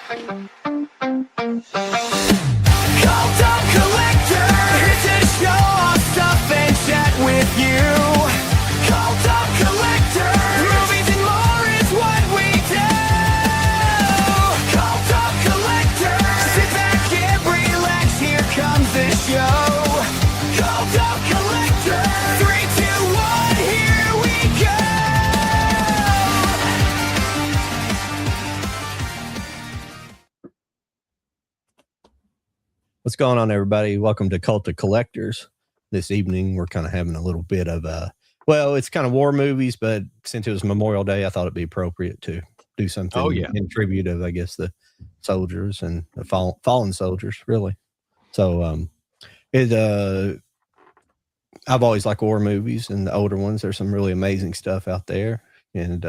Cult of Collector, here to show off stuff and chat with you. Cult of Collector, movies and more is what we do. Cult of Collector, sit back and relax, here comes the show. Cult of Collector, 3, 2, 1, here we go. What's going on, everybody? Welcome to Cult of Collectors. This evening, we're kind of having a little bit of well, it's kind of war movies, but since it was Memorial Day, I thought it'd be appropriate to do something in tribute of, I guess, the soldiers and the fallen soldiers, really. So, I've always liked war movies, and the older ones. There's some really amazing stuff out there, and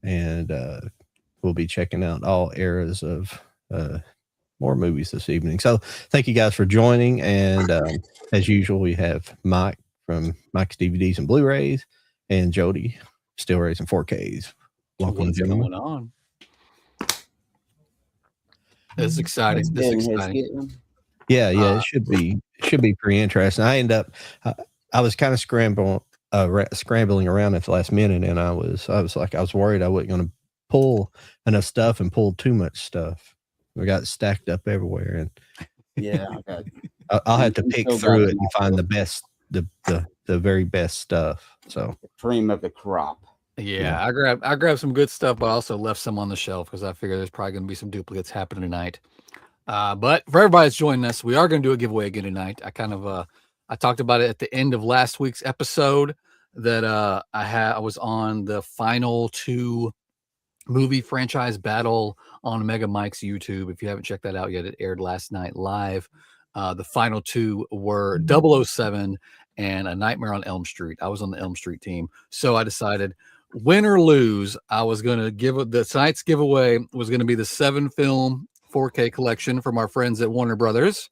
we'll be checking out all eras of more movies this evening. So thank you guys for joining. And as usual, we have Mike from Mike's DVDs and Blu-rays and Jody, still raising 4Ks. Welcome, gentlemen. What's going on? This is exciting. This is exciting. Yeah. It should be pretty interesting. I was kind of scrambling around at the last minute, and I was worried I wasn't going to pull enough stuff and pull too much stuff. We got stacked up everywhere, and I'll have to pick through it and find the best, the very best stuff. So the cream of the crop. Yeah, I grabbed some good stuff, but I also left some on the shelf because I figure there's probably going to be some duplicates happening tonight. But for everybody that's joining us, we are going to do a giveaway again tonight. I talked about it at the end of last week's episode that I was on the final 2 movie franchise battle on Mega Mike's YouTube. If you haven't checked that out yet, it aired last night live. The final 2 were 007 and A Nightmare on Elm Street. I was on the Elm Street team, so I decided, win or lose, I was going to give tonight's giveaway was going to be the 7-film 4K collection from our friends at Warner Brothers.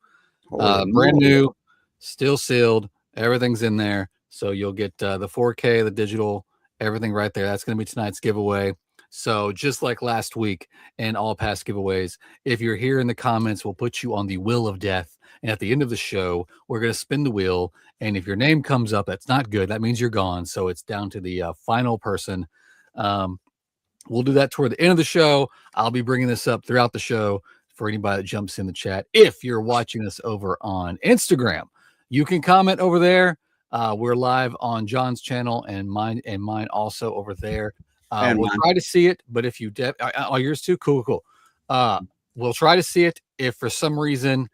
Brand new, still sealed, everything's in there, so you'll get the 4K, the digital, everything right there. That's going to be tonight's giveaway. So just like last week and all past giveaways, if you're here in the comments, we'll put you on the wheel of death. And at the end of the show, we're going to spin the wheel. And if your name comes up, that's not good. That means you're gone. So it's down to the final person. We'll do that toward the end of the show. I'll be bringing this up throughout the show for anybody that jumps in the chat. If you're watching us over on Instagram, you can comment over there. We're live on John's channel and mine also over there. We'll try to see it, but if you yours too, cool. We'll try to see it. If for some reason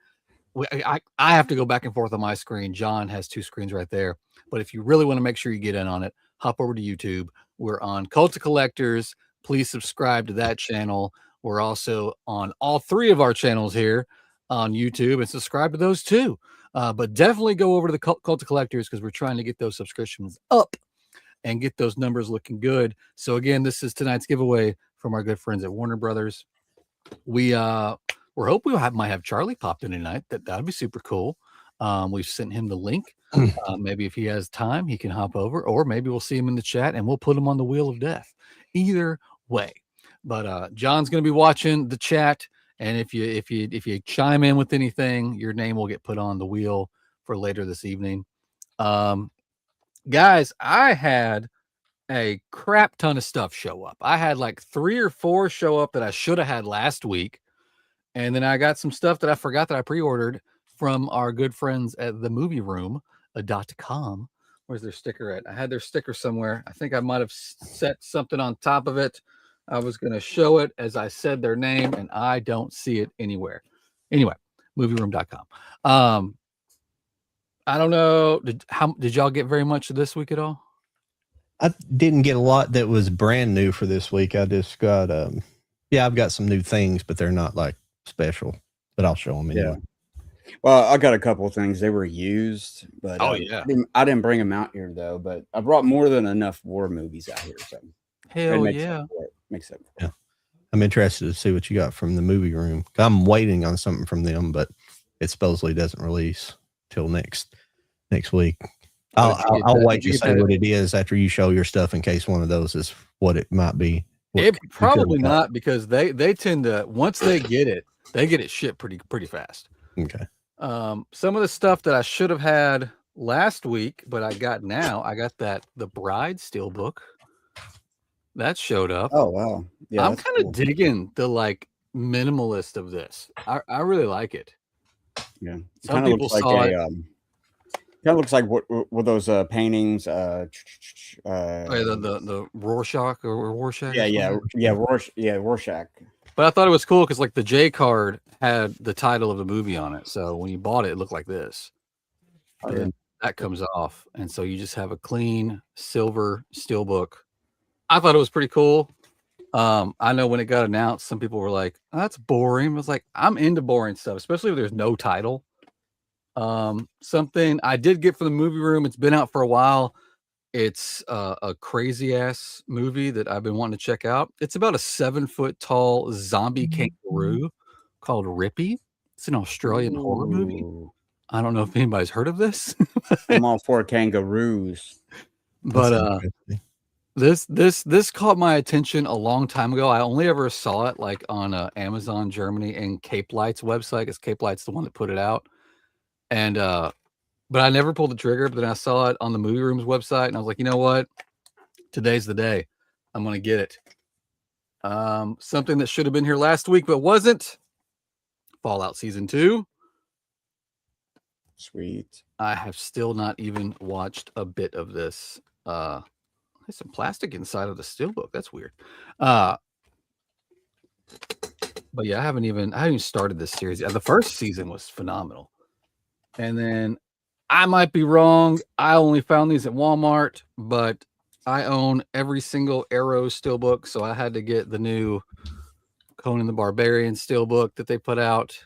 I have to go back and forth on my screen, John has 2 screens right there. But if you really want to make sure you get in on it, hop over to YouTube. We're on Cult of Collectors. Please subscribe to that channel. We're also on all 3 of our channels here on YouTube, and subscribe to those too. But definitely go over to the Cult of Collectors because we're trying to get those subscriptions up and get those numbers looking good. So again, this is tonight's giveaway from our good friends at Warner Brothers. We're hoping might have Charlie popped in tonight. That'd be super cool. We've sent him the link. Maybe if he has time, he can hop over, or maybe we'll see him in the chat and we'll put him on the wheel of death. Either way. But John's going to be watching the chat, and if you chime in with anything, your name will get put on the wheel for later this evening. Guys, I had a crap ton of stuff show up. I had like 3 or 4 show up that I should have had last week. And then I got some stuff that I forgot that I pre-ordered from our good friends at themovieroom.com. Where's their sticker at? I had their sticker somewhere. I think I might have set something on top of it. I was going to show it as I said their name, and I don't see it anywhere. Anyway, movieroom.com. I don't know. Did y'all get very much this week at all? I didn't get a lot that was brand new for this week. I just got, I've got some new things, but they're not like special, but I'll show them anyway. Yeah. Well, I got a couple of things. They were used, but I didn't bring them out here though, but I brought more than enough war movies out here. So hell yeah. Makes sense. Yeah. I'm interested to see what you got from the movie room. I'm waiting on something from them, but it supposedly doesn't release till next week. I'll wait to say what it is after you show your stuff in case one of those is what it might be. It you feel probably about not, because they tend to, once they get it shipped pretty fast. it? Okay. Some of the stuff that I should have had last week, but I got now, I got the Bride Steelbook that showed up. Oh wow, yeah, I'm that's kind of cool. digging the like minimalist of this. I really like it. Yeah, it Some kind of people looks like saw a it. kind of looks like what those paintings. Oh, yeah, the Rorschach or Rorschach. Yeah, Or yeah, something. yeah, Rorschach. But I thought it was cool because like the J card had the title of the movie on it, so when you bought it, it looked like this. But then that comes off, and so you just have a clean silver steelbook. I thought it was pretty cool. I know when it got announced, some people were like, "Oh, that's boring." I was like, I'm into boring stuff, especially if there's no title. Something I did get from the movie room, it's been out for a while. It's a crazy ass movie that I've been wanting to check out. It's about a 7-foot tall zombie kangaroo called Rippy. It's an Australian horror movie. Ooh, I don't know if anybody's heard of this, I'm all for kangaroos. but That's interesting. this caught my attention a long time ago. I only ever saw it like on Amazon Germany and Cape Light's website, because Cape Light's the one that put it out. And but I never pulled the trigger. But then I saw it on the movie room's website, and I was like, you know what? Today's the day. I'm gonna get it. Something that should have been here last week but wasn't. Fallout Season 2. Sweet. I have still not even watched a bit of this. There's some plastic inside of the steelbook. That's weird. But yeah, I haven't even started this series. The first season was phenomenal. And then I might be wrong. I only found these at Walmart, but I own every single Arrow steelbook, so I had to get the new Conan the Barbarian steelbook that they put out.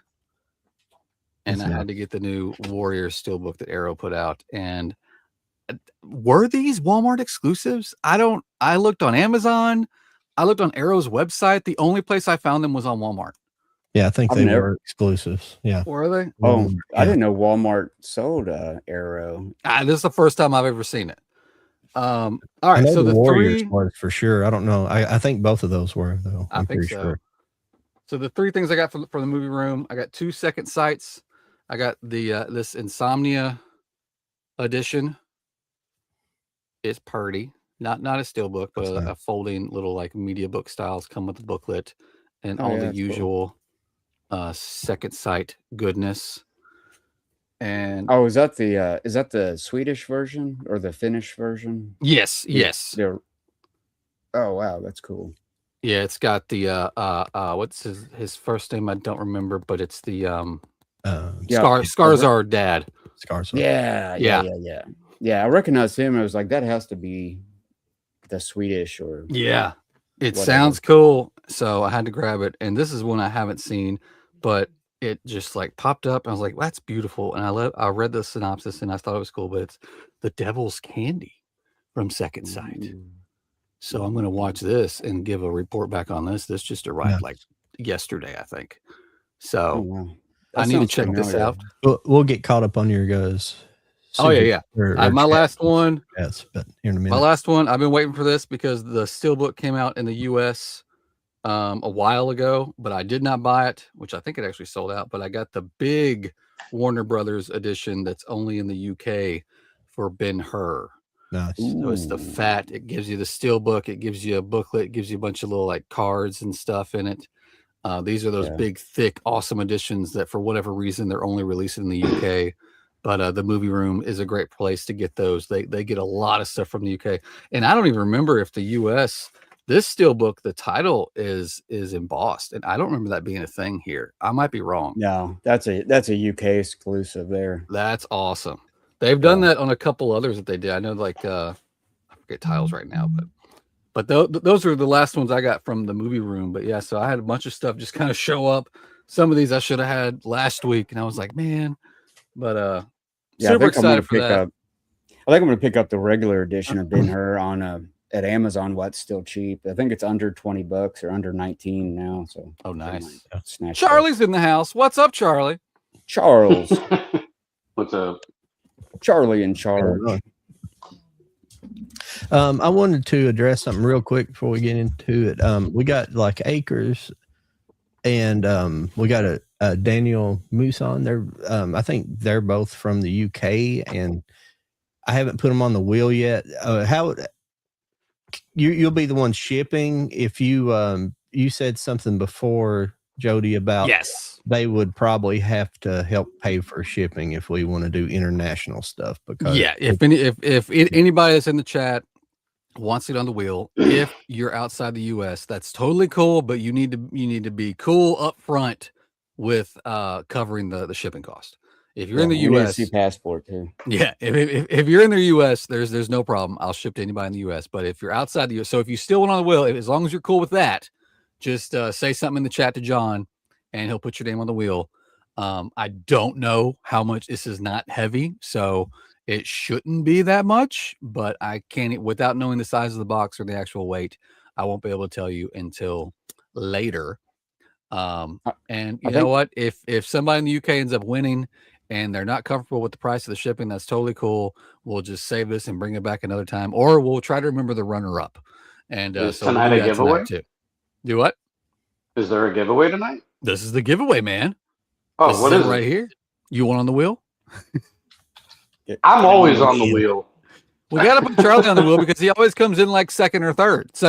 And I had to get the new Warrior steelbook that Arrow put out. And were these Walmart exclusives? I looked on Amazon. I looked on Arrow's website. The only place I found them was on Walmart. Yeah, I think they were exclusives. Yeah. Were they? Oh, I didn't know Walmart sold Arrow. This is the first time I've ever seen it. All right, so the Warriors three was for sure. I don't know. I think both of those were though. I think so. Sure. So the three things I got from the movie room, I got 2 second sights. I got the this Insomnia edition. It's pretty. Not a steelbook, but a folding little like media book styles, come with the booklet and all the usual second sight goodness. And is that the Swedish version or the Finnish version? Yes. Oh wow, that's cool. Yeah, it's got the what's his first name? I don't remember, but it's the Skarsgård dad. Skarsgård. Yeah. I recognized him. I was like, that has to be the Swedish or it whatever. Sounds cool. So I had to grab it, and this is one I haven't seen, but it just like popped up. And I was like, well, that's beautiful. And I read the synopsis and I thought it was cool, but it's The Devil's Candy from Second Sight. So I'm going to watch this and give a report back on this. This just arrived like yesterday, I think. So I need to check this out. We'll get caught up on your guys. Oh yeah. My last one. Yes, but here in a minute. My last one. I've been waiting for this because the steelbook came out in the U.S. A while ago, but I did not buy it, which I think it actually sold out. But I got the big Warner Brothers edition that's only in the UK for Ben-Hur. Nice. So it's the fat. It gives you the steelbook. It gives you a booklet. It gives you a bunch of little like cards and stuff in it. These are those big, thick, awesome editions that for whatever reason they're only released in the UK. But the movie room is a great place to get those. They get a lot of stuff from the UK, and I don't even remember if the US. This steelbook, the title is embossed, and I don't remember that being a thing here. I might be wrong. No, that's a UK exclusive there. That's awesome. They've done that on a couple others that they did. I know, like I forget titles right now, but those are the last ones I got from the movie room. But yeah, so I had a bunch of stuff just kind of show up. Some of these I should have had last week, and I was like, man. But super excited for that. I think I'm going to pick up the regular edition of Ben-Hur on at Amazon. What's still cheap? I think it's under $20 or under 19 now. So nice. Charlie's in the house. What's up, Charlie? Charles. What's up? Charlie in charge. I wanted to address something real quick before we get into it. We got like Acres, and we got a Daniel Muson. They're I think they're both from the UK, and I haven't put them on the wheel yet. How you'll be the one shipping? If you said something before, Jody, about Yes. they would probably have to help pay for shipping if we want to do international stuff. Because If anybody that's in the chat wants it on the wheel, if you're outside the US, that's totally cool, but you need to be cool up front with covering the shipping cost. If you're in the US, passport too. Yeah, if you're in the US, there's no problem. I'll ship to anybody in the US. But if you're outside the US, so if you still want on the wheel, as long as you're cool with that, just say something in the chat to John, and he'll put your name on the wheel. I don't know how much. This is not heavy, so it shouldn't be that much. But I can't, without knowing the size of the box or the actual weight, I won't be able to tell you until later. And you know what? If somebody in the UK ends up winning, and they're not comfortable with the price of the shipping, that's totally cool. We'll just save this and bring it back another time, or we'll try to remember the runner-up. And so tonight we'll a giveaway too. Do what? Is there a giveaway tonight? This is the giveaway, man. Oh, what is it right here? You want on the wheel? I'm always on the wheel. We got to put Charlie on the wheel because he always comes in like second or third. So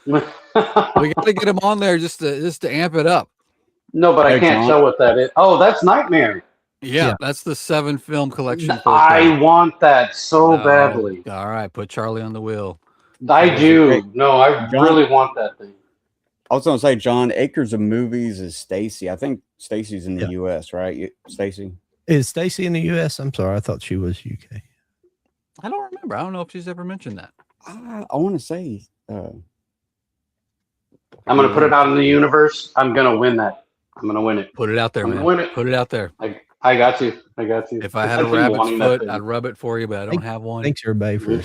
we got to get him on there just to amp it up. No, but I can't tell what that is. Oh, that's Nightmare. Yeah, that's the 7 film collection. I want that so badly. All right, put Charlie on the wheel. I do. No, I really want that thing. I was going to say, John, Acres of Movies is Stacy. I think Stacy's in the U.S., right? Stacy? Is Stacy in the U.S.? I'm sorry. I thought she was UK. I don't remember. I don't know if she's ever mentioned that. I want to say. I'm going to put it out in the universe. I'm going to win that. I'm going to win it. Put it out there, man. Win it. Put it out there. I got you. I got you. If I had a rabbit's foot, I'd rub it for you, but I don't have one. Thanks everybody for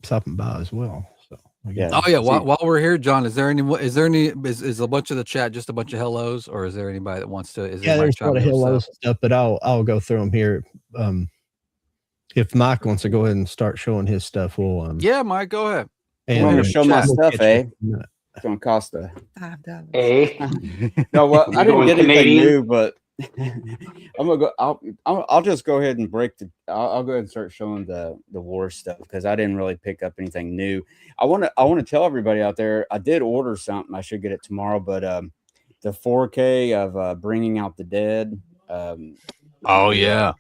stopping by as well. So yeah. Oh yeah. While we're here, John, is there any? Is a bunch of the chat just a bunch of hellos, or is there anybody that wants to? Is there's a lot of hellos and stuff, but I'll go through them here. If Mike wants to go ahead and start showing his stuff, we'll yeah, Mike, go ahead. And I'm gonna show my stuff, It's gonna cost $5. No, well, I didn't get anything new, but I'm gonna go. I'll just go ahead and I'll go ahead and start showing the war stuff because I didn't really pick up anything new. I want to tell everybody out there I did order something. I should get it tomorrow, but the 4K of Bringing Out the Dead. Oh yeah.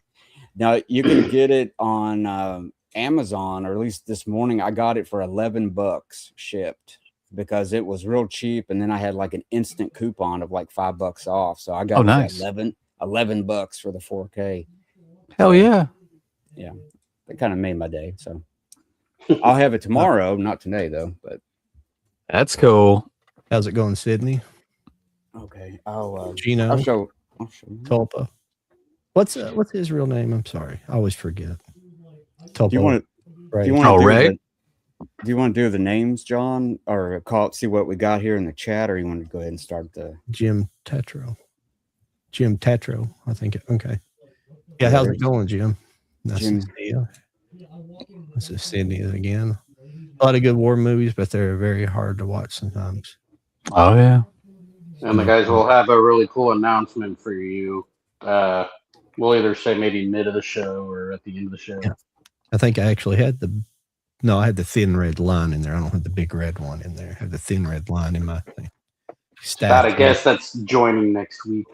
Now you can get it on Amazon, or at least this morning I got it for $11 shipped because it was real cheap, and then I had like an instant coupon of like $5 off, so I got nice. $11 for the 4K. Hell yeah! Yeah, that kind of made my day. So I'll have it tomorrow, not today though. But that's cool. How's it going, Sydney? Okay, I'll Gino. I'll show you. Tulpa. What's his real name? I'm sorry, I always forget. Tulpa. Do you want Ray? Do you want to do the names, John, or see what we got here in the chat, or you want to go ahead and start the Jim Tetro, I think. Okay. Yeah, how's it going, Jim? Nice to see you. This is Sydney again. A lot of good war movies, but they're very hard to watch sometimes. Oh yeah. And the guys will have a really cool announcement for you. We'll either say maybe mid of the show or at the end of the show. Yeah. I think I actually had I had the thin red line in there. I don't have the big red one in there. I have the thin red line in my thing. I guess that's joining next week.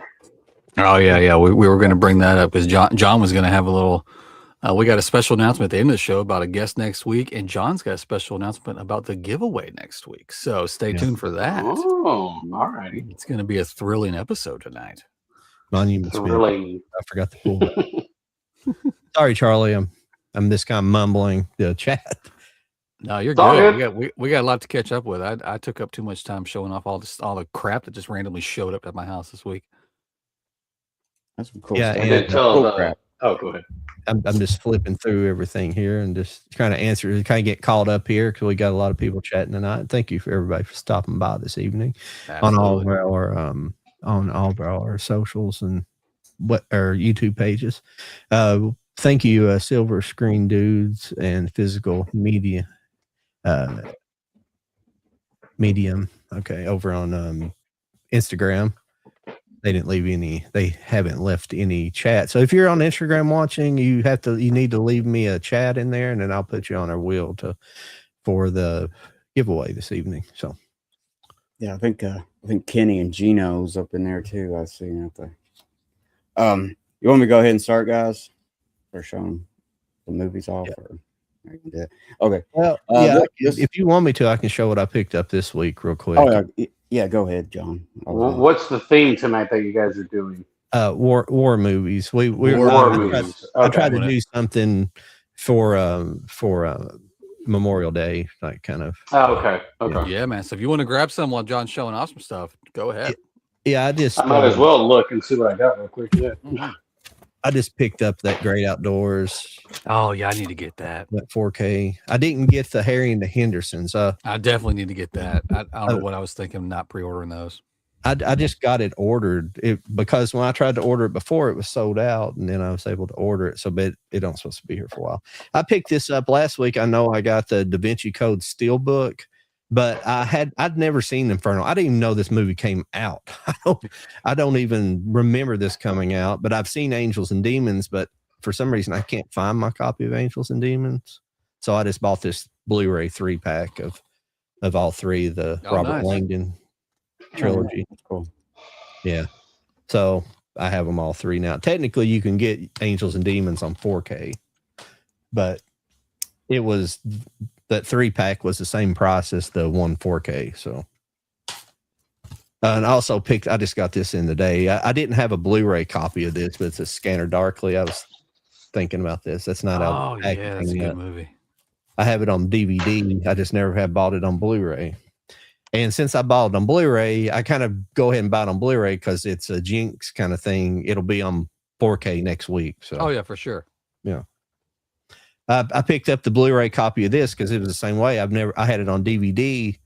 Oh yeah. We were going to bring that up because John was going to have a little. We got a special announcement at the end of the show about a guest next week, and John's got a special announcement about the giveaway next week. So stay tuned for that. Oh, all righty. It's going to be a thrilling episode tonight. Thrilling. I forgot to pull that. Sorry, Charlie. I'm this kind of mumbling the chat. No, you're good. We got a lot to catch up with. I took up too much time showing off all the crap that just randomly showed up at my house this week. That's some cool stuff. And crap. Oh, go ahead. I'm just flipping through everything here and just trying to get caught up here because we got a lot of people chatting tonight. Thank you for everybody for stopping by this evening. Absolutely. on all of our socials and our YouTube pages. Thank you, Silver Screen Dudes and Physical Media. Medium. Okay, over on Instagram. They haven't left any chat. So if you're on Instagram watching, you need to leave me a chat in there, and then I'll put you on our wheel for the giveaway this evening. So yeah, I think Kenny and Gino's up in there too. I see out there. You want me to go ahead and start, guys? Or showing the movies off? Yeah. Okay. Well, if you want me to, I can show what I picked up this week real quick. Oh yeah, go ahead, John. What's the theme tonight that you guys are doing? War movies. War movies. I tried to do something for Memorial Day, like kind of. Oh, okay. Yeah, man. So if you want to grab some while John's showing off some stuff, go ahead. Yeah, I might as well look and see what I got real quick. Yeah. I just picked up that Great Outdoors. Oh yeah, I need to get that 4K. I didn't get the Harry and the Hendersons. I definitely need to get that. I don't know what I was thinking, not pre-ordering those. I just got it ordered because when I tried to order it before, it was sold out, and then I was able to order it. So, but it don't supposed to be here for a while. I picked this up last week. I know I got the Da Vinci Code Steelbook, but I'd never seen Inferno. I didn't even know this movie came out. I don't even remember this coming out, but I've seen Angels and Demons, but for some reason I can't find my copy of Angels and Demons. So I just bought this Blu-ray 3-pack of all three, the Robert Langdon trilogy. Cool. Yeah. So I have them all three now. Technically you can get Angels and Demons on 4K, but it was that 3-pack was the same price as the 4K. So, and I also I just got this in the day. I didn't have a Blu-ray copy of this, but it's a Scanner Darkly. I was thinking about this. That's not out. Oh yeah, that's a good movie. I have it on DVD. I just never have bought it on Blu-ray. And since I bought it on Blu-ray, I kind of go ahead and buy it on Blu-ray because it's a Jinx kind of thing. It'll be on 4K next week. So, oh yeah, for sure. Yeah. I picked up the Blu-ray copy of this because it was the same way. I had it on DVD,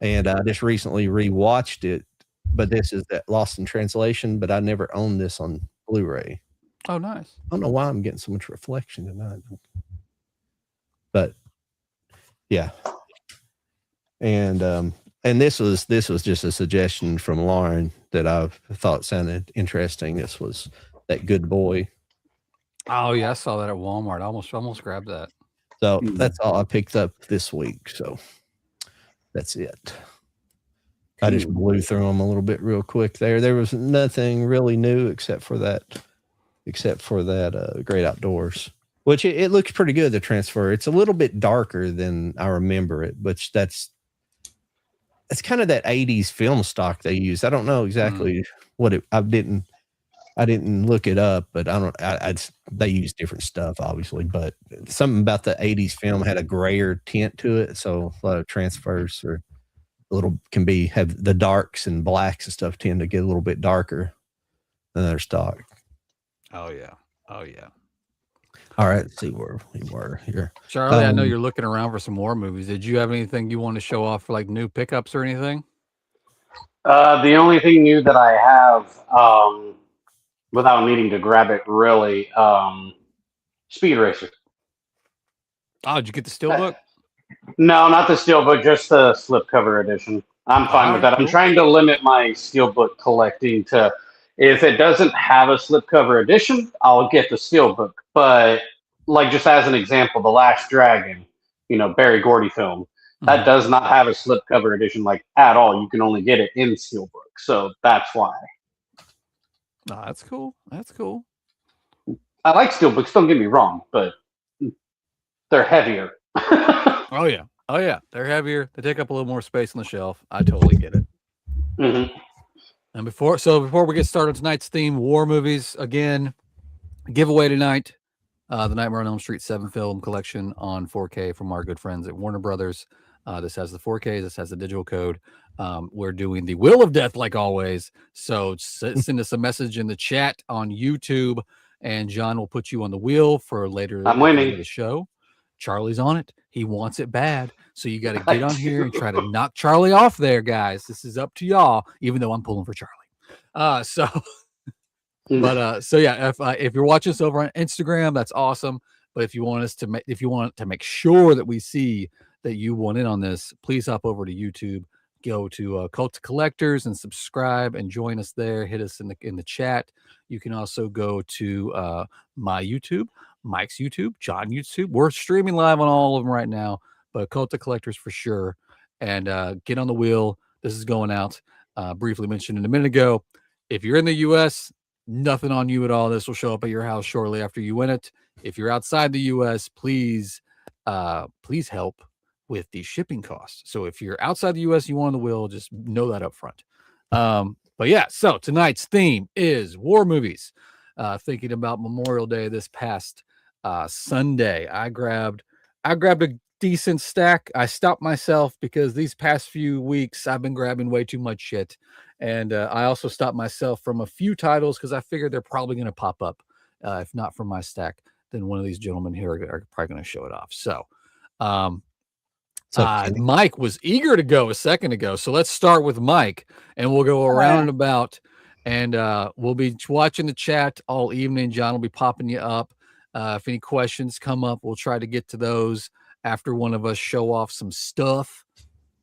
and I just recently rewatched it. But this is that Lost in Translation. But I never owned this on Blu-ray. Oh, nice. I don't know why I'm getting so much reflection tonight. But yeah, and this was just a suggestion from Lauren that I thought sounded interesting. This was That Good Boy. Oh yeah, I saw that at Walmart. I almost grabbed that. So that's all I picked up this week. So that's it. I just blew through them a little bit real quick there. There was nothing really new except for that Great Outdoors, which it looks pretty good, the transfer. It's a little bit darker than I remember it, but that's kind of that 80s film stock they use. I don't know exactly what I didn't look it up, but they use different stuff, obviously, but something about the 80s film had a grayer tint to it. So a lot of transfers have the darks and blacks and stuff tend to get a little bit darker than their stock. Oh yeah. All right. Let's see where we were here. Charlie, I know you're looking around for some more movies. Did you have anything you want to show off for like new pickups or anything? The only thing new that I have, without needing to grab it, really, Speed Racer. Oh, did you get the Steelbook? No, not the Steelbook, just the slipcover edition. I'm fine with that. Cool. I'm trying to limit my Steelbook collecting to, if it doesn't have a slipcover edition, I'll get the Steelbook. But like just as an example, The Last Dragon, Barry Gordy film, that does not have a slipcover edition like at all. You can only get it in Steelbook. So that's why. Oh, that's cool. That's cool. I like Steelbooks, don't get me wrong, but they're heavier. Oh yeah. They're heavier. They take up a little more space on the shelf. I totally get it. Mm-hmm. And before we get started on tonight's theme, war movies, again, giveaway tonight, the Nightmare on Elm Street 7 film collection on 4K from our good friends at Warner Brothers. This has the 4K. This has the digital code. We're doing the Wheel of Death like always. So send us a message in the chat on YouTube, and John will put you on the wheel for later. I'm winning the show. Charlie's on it. He wants it bad. So you got to get on here and try to knock Charlie off there, guys. This is up to y'all, even though I'm pulling for Charlie. So yeah, if you're watching us over on Instagram, that's awesome. But if you want to make sure that we see that you want in on this, please hop over to YouTube, go to Cult of Collectors and subscribe and join us there. Hit us in the chat. You can also go to my YouTube, Mike's YouTube, John YouTube. We're streaming live on all of them right now, but Cult of Collectors for sure. And get on the wheel. This is going out. Briefly mentioned a minute ago. If you're in the U.S., nothing on you at all. This will show up at your house shortly after you win it. If you're outside the U.S., please help with the shipping costs. So if you're outside the U.S., you want the wheel, just know that up front. But yeah, so tonight's theme is war movies. Thinking about Memorial Day this past Sunday, I grabbed a decent stack. I stopped myself because these past few weeks I've been grabbing way too much shit. And I also stopped myself from a few titles because I figured they're probably going to pop up. If not from my stack, then one of these gentlemen here are probably going to show it off. So Mike was eager to go a second ago. So let's start with Mike and we'll go around and about and we'll be watching the chat all evening. John will be popping you up. If any questions come up, we'll try to get to those after one of us show off some stuff.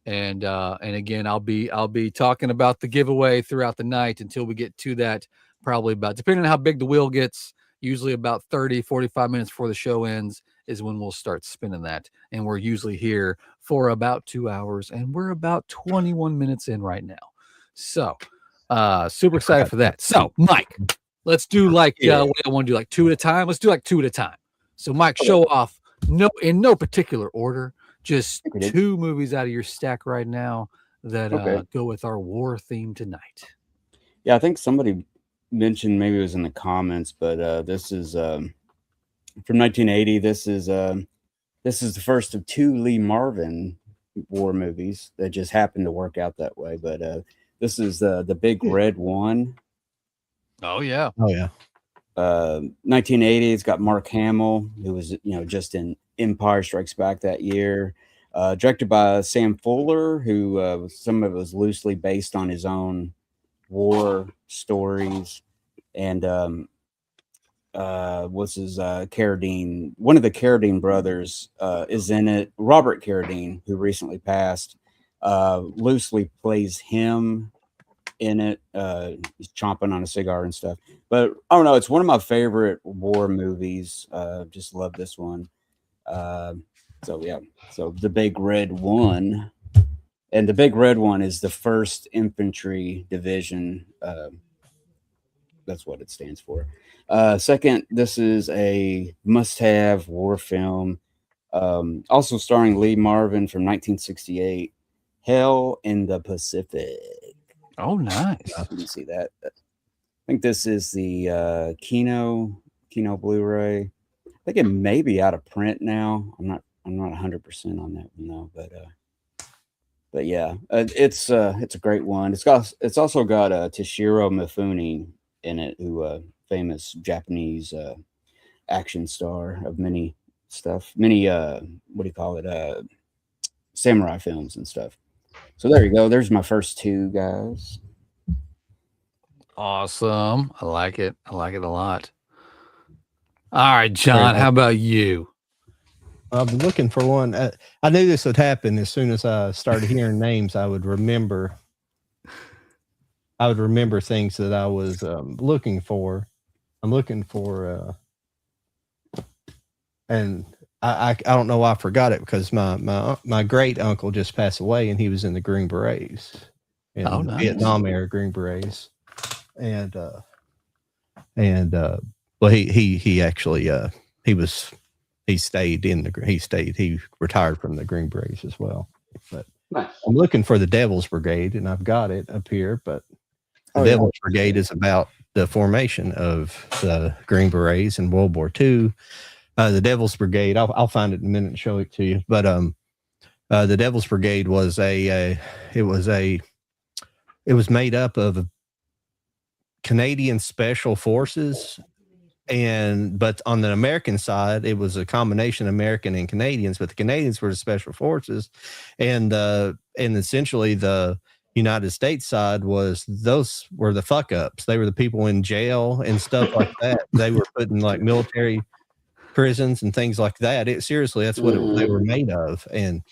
And again, I'll be talking about the giveaway throughout the night until we get to that, probably about, depending on how big the wheel gets, usually about 30-45 minutes before the show ends is when we'll start spinning that. And we're usually here for about 2 hours and we're about 21 minutes in right now. So super excited for that. So Mike, let's do like I want to do like two at a time. Let's do like two at a time. So Mike, show off in no particular order. Just two movies out of your stack right now that go with our war theme tonight. Yeah, I think somebody mentioned, maybe it was in the comments, but this is from 1980. This is the first of two Lee Marvin war movies that just happened to work out that way. But this is the Big Red One. Oh yeah. 1980. It's got Mark Hamill, who was just in Empire Strikes Back that year. Directed by Sam Fuller, who some of it was loosely based on his own war stories. And what's his Carradine? One of the Carradine brothers is in it. Robert Carradine, who recently passed, loosely plays him in it. He's chomping on a cigar and stuff. But I don't know. It's one of my favorite war movies. Just love this one. So the Big Red One, and the Big Red One is the 1st Infantry Division. That's what it stands for. Second, this is a must-have war film. Also starring Lee Marvin from 1968, Hell in the Pacific. Oh, nice. You can see that. I think this is the Kino Blu-ray. I think it may be out of print now. I'm not 100% on that one though, but yeah, it's a great one. It's also got Toshiro Mifune in it, who famous Japanese action star of many samurai films and stuff. So there you go. There's my first two, guys. Awesome. I like it a lot. All right, John, how about you? I've been looking for one. I knew this would happen as soon as I started hearing names. I would remember things that I was looking for. I'm looking for, and I don't know why I forgot it, because my great uncle just passed away, and he was in the Green Berets, nice. Vietnam era Green Berets, and well, he actually he retired from the Green Berets as well. But nice. I'm looking for the Devil's Brigade, and I've got it up here. But the Devil's Brigade is about the formation of the Green Berets in World War II. The Devil's Brigade, I'll find it in a minute and show it to you. But the Devil's Brigade was it was made up of Canadian Special Forces. But on the American side, it was a combination of American and Canadians, but the Canadians were the Special Forces, and essentially the United States side those were the fuck ups. They were the people in jail and stuff like that. They were put in like military prisons and things like that. Seriously, that's what they were made of. And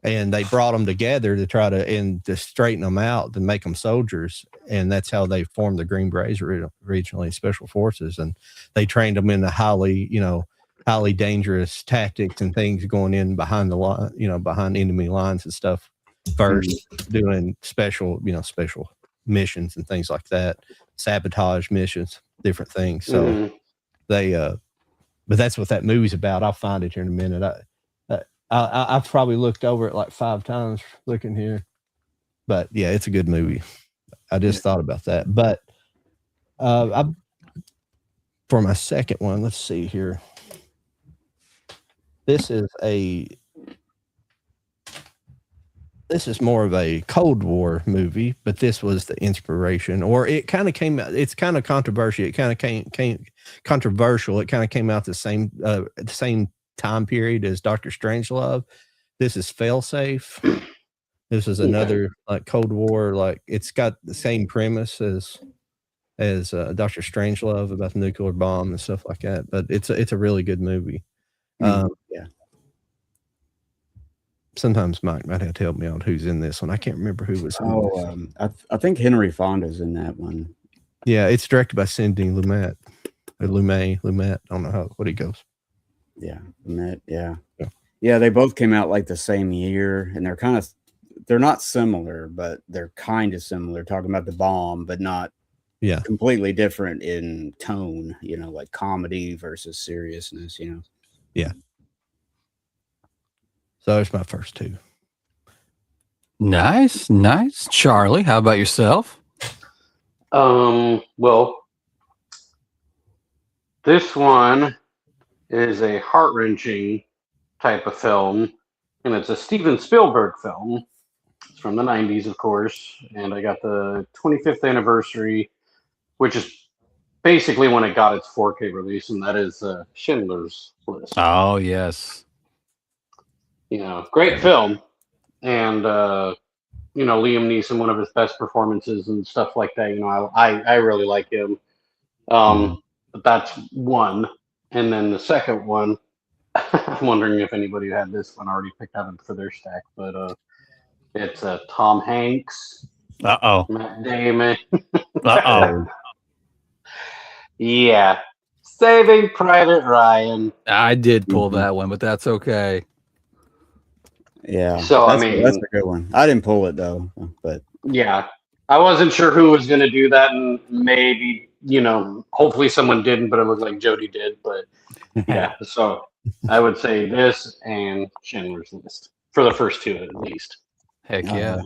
and they brought them together to try to straighten them out to make them soldiers, and that's how they formed the Green Berets originally, Special Forces, and they trained them in the highly dangerous tactics and things going in behind the line, behind enemy lines and stuff first, doing special missions and things like that, sabotage missions, different things. So but that's what that movie's about. I'll find it here in a minute. I've probably looked over it like 5 times looking here, but yeah, it's a good movie. I just thought about that. But for my second one, let's see here. This is more of a Cold War movie, but this was the inspiration, or it kind of came out. It's kind of controversial. It kind of came controversial. It kind of came out the same time period as Dr. Strangelove. This is Failsafe. This is another like Cold War. Like it's got the same premise as Dr. Strangelove about the nuclear bomb and stuff like that. But it's a really good movie. Sometimes Mike might have to help me out who's in this one. I can't remember who was. I think Henry Fonda's in that one. Yeah, it's directed by Sidney Lumet. Lumet. I don't know what he goes. Yeah, Lumet. Yeah. They both came out like the same year, and they're not similar, but they're kind of similar. Talking about the bomb, but not completely different in tone. Like comedy versus seriousness. Yeah. So it's my first two. Nice. Charlie, how about yourself? Well, this one is a heart-wrenching type of film, and it's a Steven Spielberg film. It's from the 90s, of course, and I got the 25th anniversary, which is basically when it got its 4K release, and that is Schindler's List. Oh, yes. Great film, and Liam Neeson, one of his best performances and stuff like that. I really like him. But that's one, and then the second one, I'm wondering if anybody who had this one already picked out for their stack, but it's Tom Hanks, Matt Damon. Yeah, Saving Private Ryan. I did pull that one, but that's okay. Yeah. So that's a good one. I didn't pull it though, but yeah, I wasn't sure who was going to do that, and maybe hopefully someone didn't, but it looked like Jody did. But yeah, so I would say this and Schindler's List for the first two at least. Heck yeah.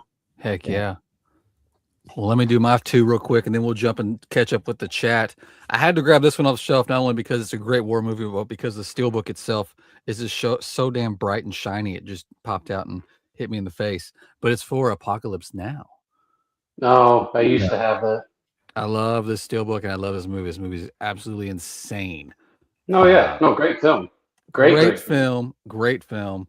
Well, let me do my two real quick, and then we'll jump and catch up with the chat. I had to grab this one off the shelf, not only because it's a great war movie, but because the steelbook itself is just so damn bright and shiny. It just popped out and hit me in the face. But it's for Apocalypse Now. Oh, I used to have that. I love this steelbook, and I love this movie. This movie is absolutely insane. No, great film. Great film. Great film.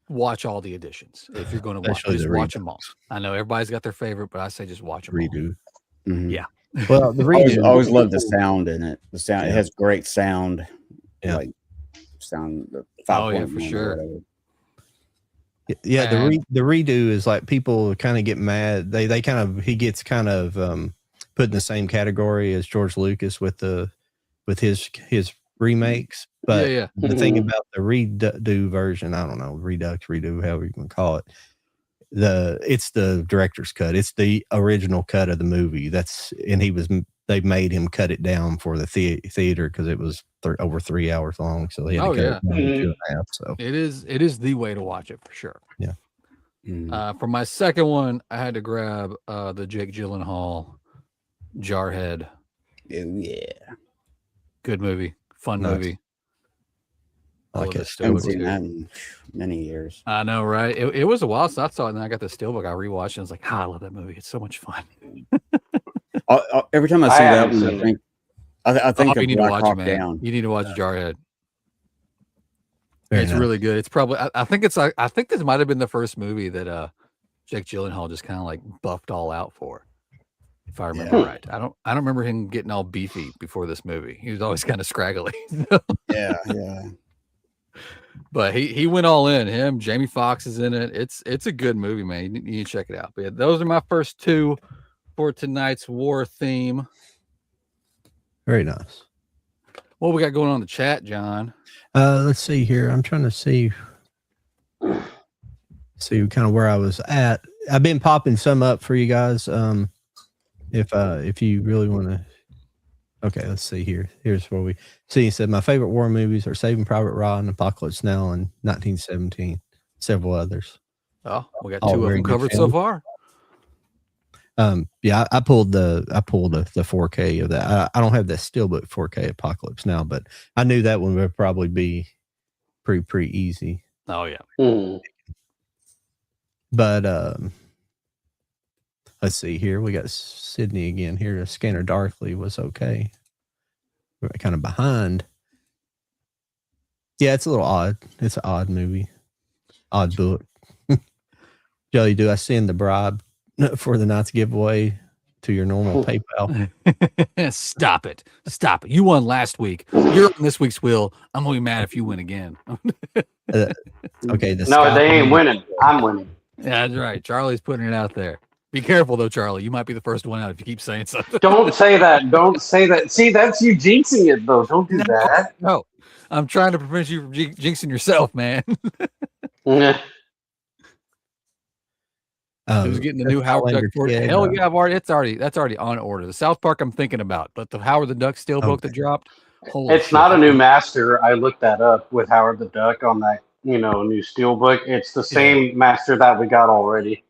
Watch all the editions if you're going to watch. Just watch them all. I know everybody's got their favorite, but I say just watch them. Redo. All. Yeah. Well, the redo. I always love the sound in it. The sound. It has great sound. Yeah. Like sound. For sure. Yeah, the redo is like people kind of get mad. He gets kind of put in the same category as George Lucas with his remakes. But the thing about the redo version, I don't know, redo, however you can call it. It's the director's cut. It's the original cut of the movie. They made him cut it down for the theater because it was over 3 hours long. So they had to cut it down to 2.5. So it is the way to watch it for sure. Yeah. For my second one, I had to grab the Jake Gyllenhaal Jarhead. Yeah. Good movie. Fun movie. I like it. I haven't seen that in many years. I know, right? It was a while since I saw it, and then I got the steelbook. I rewatched it. And I was like, I love that movie. It's so much fun. Every time I see that one, I think of you need to watch it, man. Down. You need to watch Jarhead. It's really good. It's probably I think this might have been the first movie that Jake Gyllenhaal just kind of like buffed all out for, if I remember right. I don't remember him getting all beefy before this movie. He was always kind of scraggly. Yeah. But he went all in. Him, Jamie Foxx is in it. It's a good movie, man. You need to check it out. But yeah, those are my first two for tonight's war theme. Very nice. What we got going on in the chat, John? Let's see here. I'm trying to see kind of where I was at. I've been popping some up for you guys. If you really want to. Okay, let's see here. Here's where we see. He said my favorite war movies are Saving Private Ryan, Apocalypse Now, and 1917. Several others. Oh, we got All two of very them good covered so films. far. Yeah, I pulled the 4K of that. I don't have that steelbook 4K Apocalypse Now, but I knew that one would probably be pretty easy. Oh yeah. But let's see here. We got Sydney again here. Scanner Darkly was okay. We're kind of behind. Yeah, it's a little odd. It's an odd movie. Odd book. Joey, do I send the bribe for the night's giveaway to your normal PayPal? Stop it. Stop it. You won last week. You're on this week's wheel. I'm going to be mad if you win again. Okay. No, they ain't winning. I'm winning. Yeah, that's right. Charlie's putting it out there. Be careful, though, Charlie. You might be the first one out if you keep saying something. Don't say that. Don't say that. See, that's you jinxing it, though. Don't do that. No, I'm trying to prevent you from jinxing yourself, man. Who's getting the new Howard Duck board? Hell yeah, that's already on order. The South Park I'm thinking about, but the Howard the Duck Steelbook that dropped. It's not a new master. I looked that up with Howard the Duck on that, new Steelbook. It's the same master that we got already.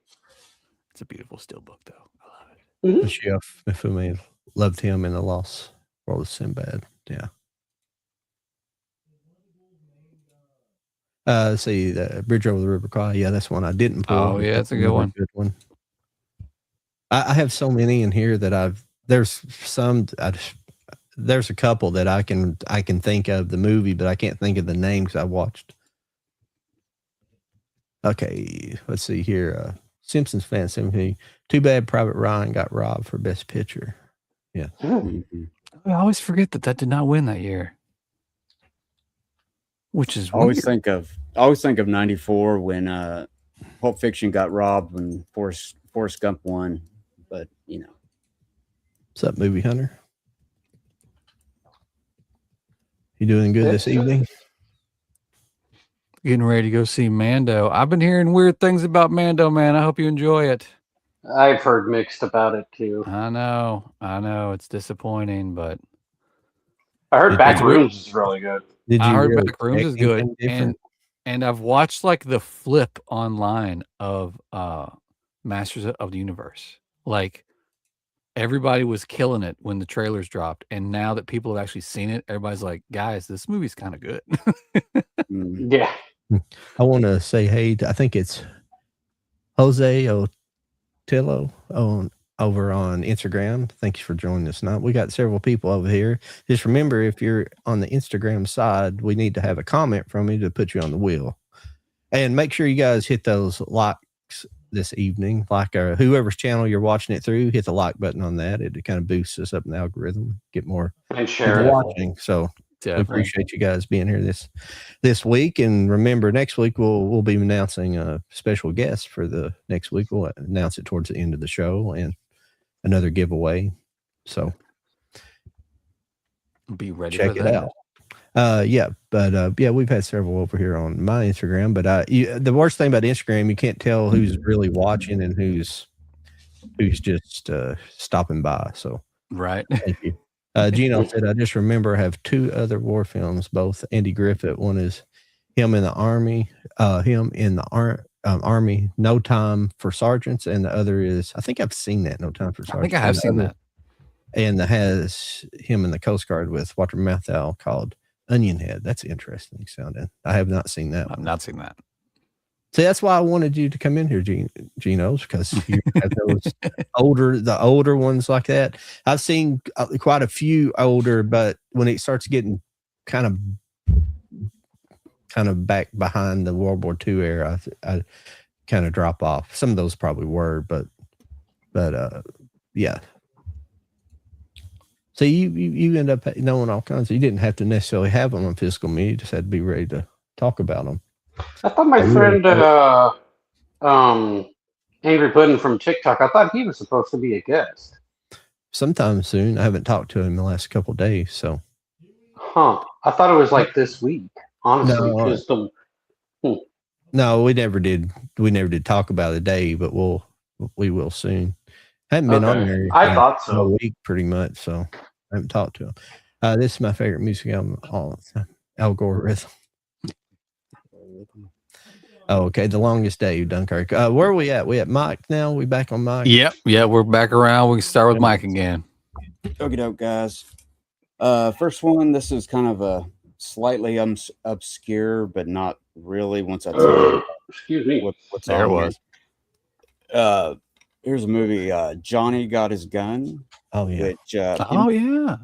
It's a beautiful Steelbook, though. I love it. Mifune loved him in The Lost World of Sinbad. Yeah. See the Bridge Over the River Kwai. Yeah, that's one I didn't pull. Oh yeah, that's a good one. Good one. I have so many in here that there's a couple that I can think of the movie, but I can't think of the name because I watched. Okay, let's see here. Simpsons fan 17. Too bad Private Ryan got robbed for Best Picture. Yeah. I always forget that did not win that year. Which is I always think of 94 when Pulp Fiction got robbed when Forrest Gump won. But What's up, Movie Hunter? You doing good this evening? Getting ready to go see Mando. I've been hearing weird things about Mando, man. I hope you enjoy it. I've heard mixed about it too. I know. It's disappointing, but I heard Backrooms is really good. I heard Backrooms is good, and I've watched like the flip online of Masters of the Universe. Like everybody was killing it when the trailers dropped, and now that people have actually seen it, everybody's like, "Guys, this movie's kind of good." Yeah. I want to say hey to, I think it's Jose Otillo over on Instagram. Thanks for joining us tonight. We got several people over here. Just remember, if you're on the Instagram side, we need to have a comment from you to put you on the wheel. And make sure you guys hit those likes this evening. Like whoever's channel you're watching it through, hit the like button on that. It kind of boosts us up in the algorithm, get more and share watching. So we appreciate you guys being here this week. And remember, next week we'll be announcing a special guest for the next week. We'll announce it towards the end of the show and another giveaway. So be ready. Check it out. We've had several over here on my Instagram, but the worst thing about Instagram, you can't tell who's really watching and who's just stopping by. So right. Thank you. Gino said, I just remember I have two other war films, both Andy Griffith. One is him in the army, Army, No Time for Sergeants, and the other is, I think I've seen that, No Time for Sergeants. I think I have seen that. And that has him in the Coast Guard with Walter Matthau called Onion Head. That's interesting sounding. I have not seen that. I've not seen that. See, that's why I wanted you to come in here, Geno's, because you have those older ones like that. I've seen quite a few older, but when it starts getting kind of back behind the World War II era, I kind of drop off. Some of those probably were, but yeah. So you end up knowing all kinds. You didn't have to necessarily have them on physical media. You just had to be ready to talk about them. I thought my friend, Angry Puddin from TikTok, I thought he was supposed to be a guest. Sometime soon. I haven't talked to him the last couple of days, so. Huh. I thought it was like this week, honestly. No, we never did. We never did talk about a day, but we will soon. I haven't been on there. I thought so. A week pretty much, so I haven't talked to him. This is my favorite music album all the time. Algorithm. Oh, okay. The Longest Day, Dunkirk. Where are we at? We at Mike now? We back on Mike? Yep. Yeah, we're back around. We can start with Mike again. Okie doke, guys. First one, this is kind of a slightly obscure, but not really once I tell you excuse me. What's there on was. Here. Here's a movie, Johnny Got His Gun. Oh, yeah. Which, yeah.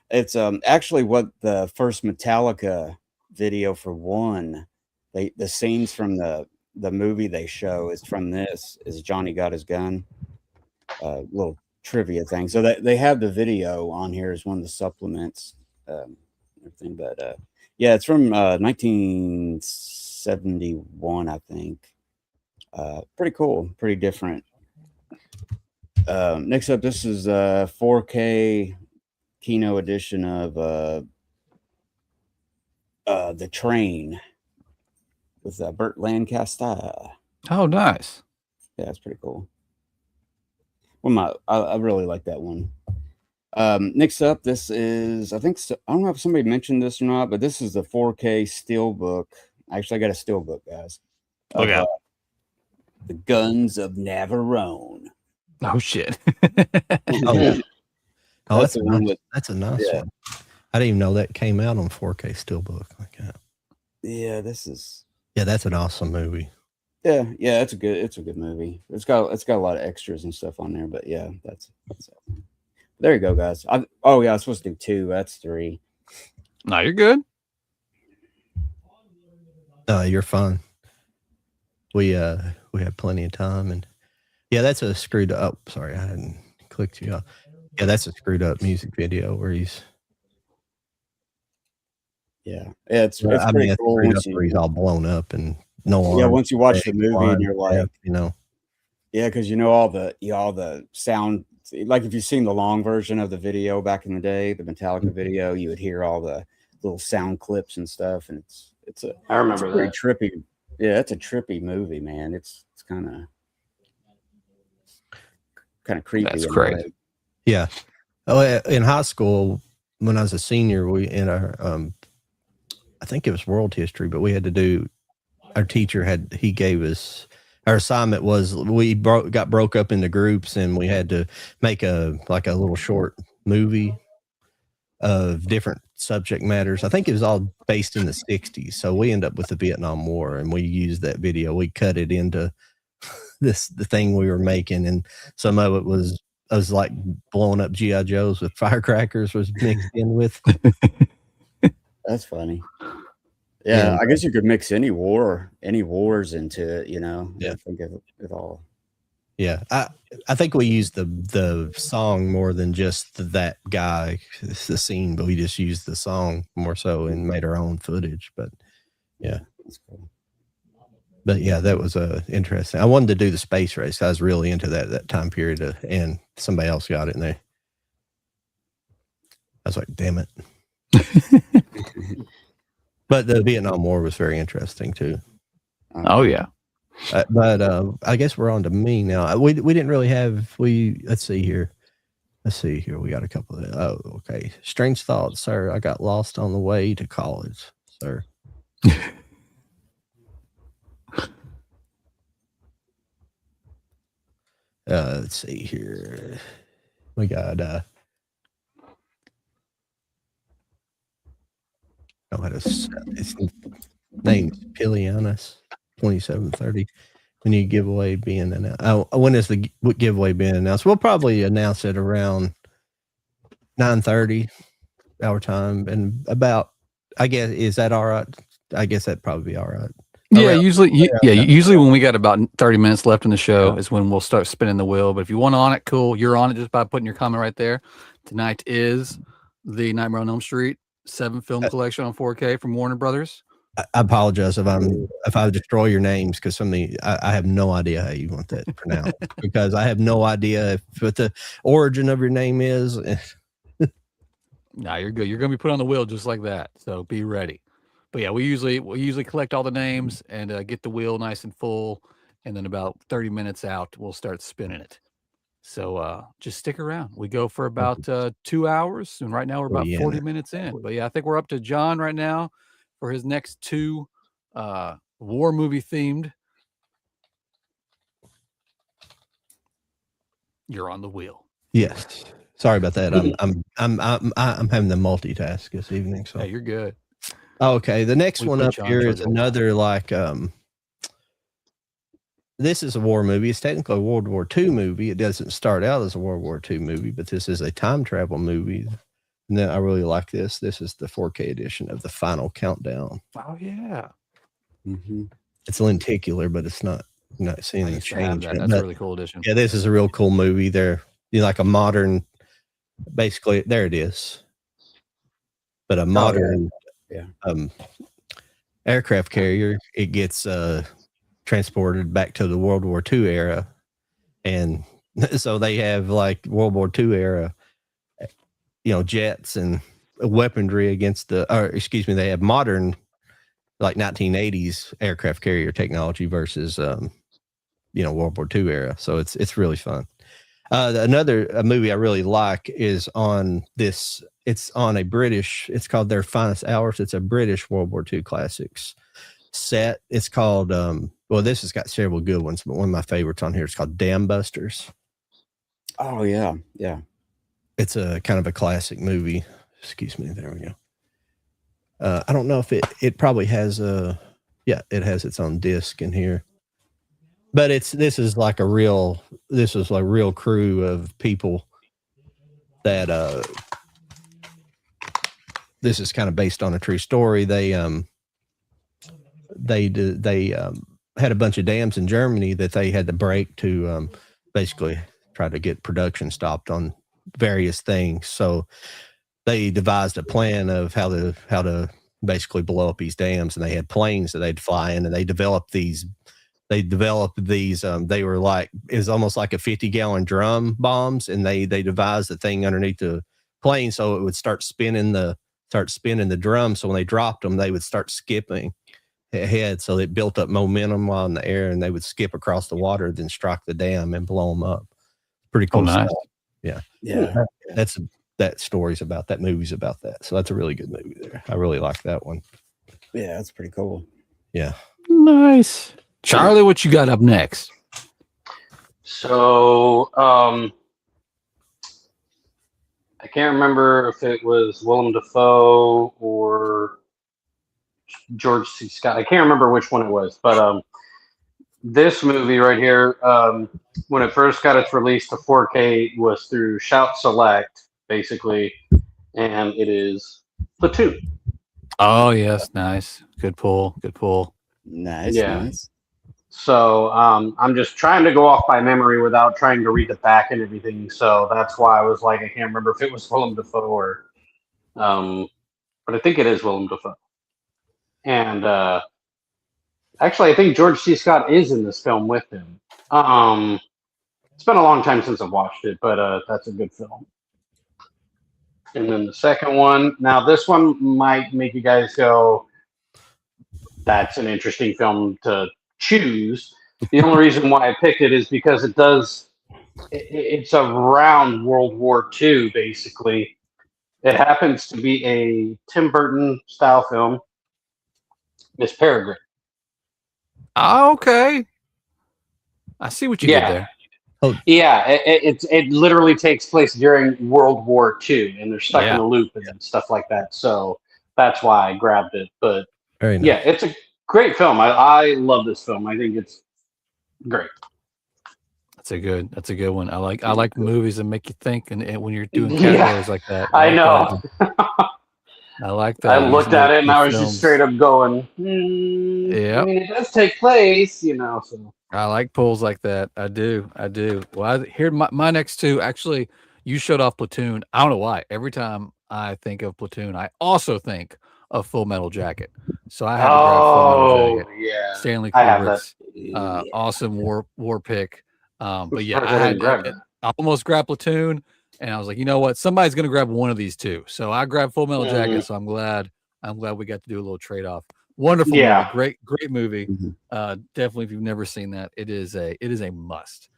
It's actually what the first Metallica video for One, the scenes from the movie they show is from this, is Johnny Got His Gun. Little trivia thing. So they have the video on here as one of the supplements. Everything, but yeah, it's from 1971, I think. Pretty cool, pretty different. Next up, this is a 4K Kino edition of The Train with Burt Lancaster. Oh, nice. Yeah, it's pretty cool. Well, I really like that one. Next up, this is, I don't know if somebody mentioned this or not, but this is the 4K Steelbook. Actually, I got a Steelbook, guys. Look out. The Guns of Navarone. Oh, shit. That's a nice one. I didn't even know that came out on 4K Steelbook like that. Yeah, that's an awesome movie. Yeah, it's a good movie. It's got a lot of extras and stuff on there, but yeah, that's it. There you go, guys. I was supposed to do 2. That's 3. No, you're good. You're fine. We have plenty of time, and yeah, that's a screwed up. Sorry, I hadn't clicked you off. Yeah, that's a screwed up music video where he's. Yeah, it's pretty cool. Where he's all blown up and no. Yeah, once you watch the movie and you're like, yeah, because all the sound. Like if you've seen the long version of the video back in the day, the Metallica video, you would hear all the little sound clips and stuff, and I remember pretty trippy. Yeah, it's a trippy movie, man. It's kind of creepy. That's crazy. Yeah. Oh, in high school when I was a senior, we in our I think it was world history, but we had to do. Our teacher he gave us. Our assignment was we got broke up into groups and we had to make a little short movie of different subject matters. I think it was all based in the 60s. So we end up with the Vietnam War and we used that video. We cut it into the thing we were making. And some of it was like blowing up G.I. Joes with firecrackers was mixed in with. That's funny. Yeah, I guess you could mix any wars into it, Yeah, I think of it all. Yeah, I think we used the song more than just that guy, the scene, but we just used the song more so and made our own footage. But yeah, that's cool. But yeah, that was interesting. I wanted to do the space race. I was really into that time period, and somebody else got it, and I was like, damn it. But the Vietnam War was very interesting too. Oh yeah. But I guess we're on to me now. We didn't really have let's see here. We got a couple of okay. Strange thoughts, sir. I got lost on the way to college, sir. Let's see here. We got his name's Pilianis 2730. We need giveaway being announced. When is the giveaway being announced? We'll probably announce it around 9:30 our time, and about. I guess is that all right? I guess that'd probably be all right. Yeah, usually when we got about 30 minutes left in the show is when we'll start spinning the wheel. But if you want on it, cool. You're on it just by putting your comment right there. Tonight is the Nightmare on Elm Street 7 film collection on 4K from Warner Brothers. I apologize if I destroy your names because I have no idea how you want that pronounced because I have no idea what the origin of your name is. Nah, you're good. You're gonna be put on the wheel just like that. So be ready. But yeah, we usually collect all the names and get the wheel nice and full, and then about 30 minutes out, we'll start spinning it. So just stick around. We go for about 2 hours, and right now we're about 40 minutes in. But yeah, I think we're up to John right now for his next two war movie themed. You're on the wheel. Yes. Sorry about that. I'm having to multitask this evening. So hey, you're good. Okay, the next We one put up John here in is charge of another like this is a war movie. It's technically a World War II movie. It doesn't start out as a World War II movie, but this is a time travel movie. And then I really like this. This is the 4K edition of The Final Countdown. Oh yeah. It's lenticular, but it's not seeing any change. That. That's a really cool edition. Yeah, this is a real cool movie. They're like a modern, basically, there it is. But a modern aircraft carrier, it gets transported back to the World War II era. And so they have like World War II era, jets and weaponry against they have modern, like 1980s aircraft carrier technology versus, World War II era. So it's really fun. Another movie I really like is on this. It's on a British. It's called Their Finest Hours. It's a British World War II classics set. It's called. This has got several good ones, but one of my favorites on here is called Dam Busters. Oh yeah. It's a kind of a classic movie. Excuse me. There we go. I don't know if it probably has it has its own disc in here. But this is like a real crew of people that this is kind of based on a true story. They had a bunch of dams in Germany that they had to break to basically try to get production stopped on various things. So they devised a plan of how to basically blow up these dams, and they had planes that they'd fly in, and they developed these. They were like, it was almost like a 50-gallon drum bombs, and they devised the thing underneath the plane so it would start spinning the drum. So when they dropped them, they would start skipping ahead. So it built up momentum while in the air, and they would skip across the water, then strike the dam and blow them up. Pretty cool stuff. Yeah. That story's about that. Movie's about that. So that's a really good movie there. I really like that one. Yeah, that's pretty cool. Yeah. Nice. Charlie, what you got up next? So, I can't remember if it was Willem Dafoe or George C. Scott. I can't remember which one it was, but this movie right here, when it first got its release to 4K, was through Shout Select, basically, and it is Platoon. Oh yes, nice, good pull. Nice. So I'm just trying to go off by memory without trying to read the back and everything. So that's why I was like, I can't remember if it was Willem Dafoe or, but I think it is Willem Dafoe. And actually, I think George C. Scott is in this film with him. It's been a long time since I've watched it, but that's a good film. And then the second one. Now, this one might make you guys go, that's an interesting film to choose. The only reason why I picked it is because it's around World War II, basically. It happens to be a Tim Burton style film, Miss Peregrine. Oh, okay. I see what you did there. Yeah, it literally takes place during World War II, and they're stuck in a loop and stuff like that. So that's why I grabbed it. But very nice. Yeah, it's a great film. I love this film. I think it's great. That's a good one. I like movies that make you think, and when you're doing categories like that. I know. I like that. I looked at it and I was just straight up going, I mean, it does take place, so. I like pulls like that. I do. Well, here my next two. Actually, you showed off Platoon. I don't know why. Every time I think of Platoon, I also think of Full Metal Jacket. So I had to grab Full Metal Jacket. Yeah. Stanley I have that. Kubrick's awesome war pick. But yeah, Gotta go ahead and grab it. I almost grabbed Platoon, and I was like, you know what? Somebody's gonna grab one of these two. So I grabbed Full Metal Jacket. So I'm glad we got to do a little trade off. Wonderful movie, great movie. Definitely, if you've never seen that, it is a must.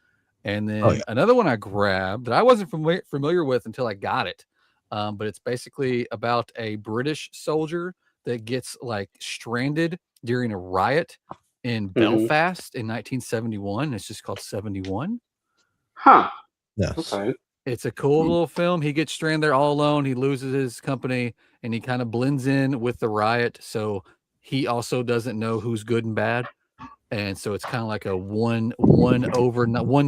And then another one I grabbed that I wasn't familiar with until I got it. But it's basically about a British soldier that gets like stranded during a riot in Belfast in 1971. It's just called 71. Huh. Yes. Okay. It's a cool little film. He gets stranded there all alone. He loses his company and he kind of blends in with the riot. So he also doesn't know who's good and bad. And so it's kind of like a one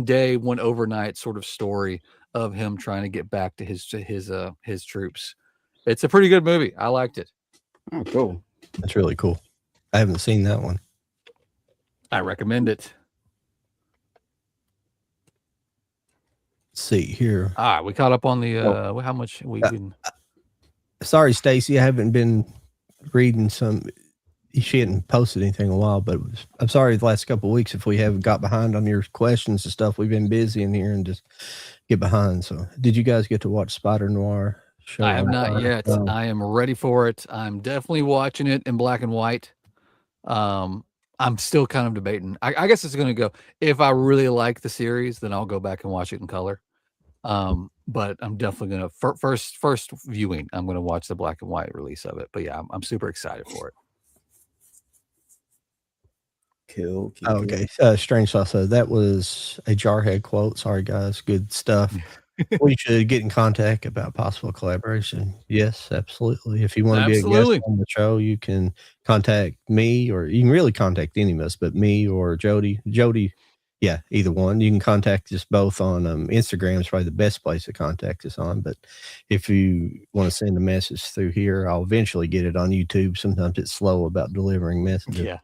day, one overnight sort of story of him trying to get back to his troops. It's a pretty good movie. I liked it. Oh, cool. That's really cool. I haven't seen that one. I recommend it. Let's see here. All right, we caught up on the how much we can. Sorry, Stacy, I haven't been reading some. She hadn't posted anything in a while, but I'm sorry the last couple of weeks if we have got behind on your questions and stuff. We've been busy in here and just get behind. So, did you guys get to watch Spider Noir show? I have not yet. I am ready for it. I'm definitely watching it in black and white. I'm still kind of debating. I guess it's going to go. If I really like the series, then I'll go back and watch it in color. But I'm definitely going to first viewing. I'm going to watch the black and white release of it. But yeah, I'm super excited for it. Cool. Okay. Strange Sauce. That was a Jarhead quote. Sorry, guys. Good stuff. We should get in contact about possible collaboration. Yes, absolutely. If you want to be a guest on the show, you can contact me, or you can really contact any of us, but me or Jody. Jody, yeah, either one. You can contact us both on Instagram. Is probably the best place to contact us on. But if you want to send a message through here, I'll eventually get it on YouTube. Sometimes it's slow about delivering messages. Yeah.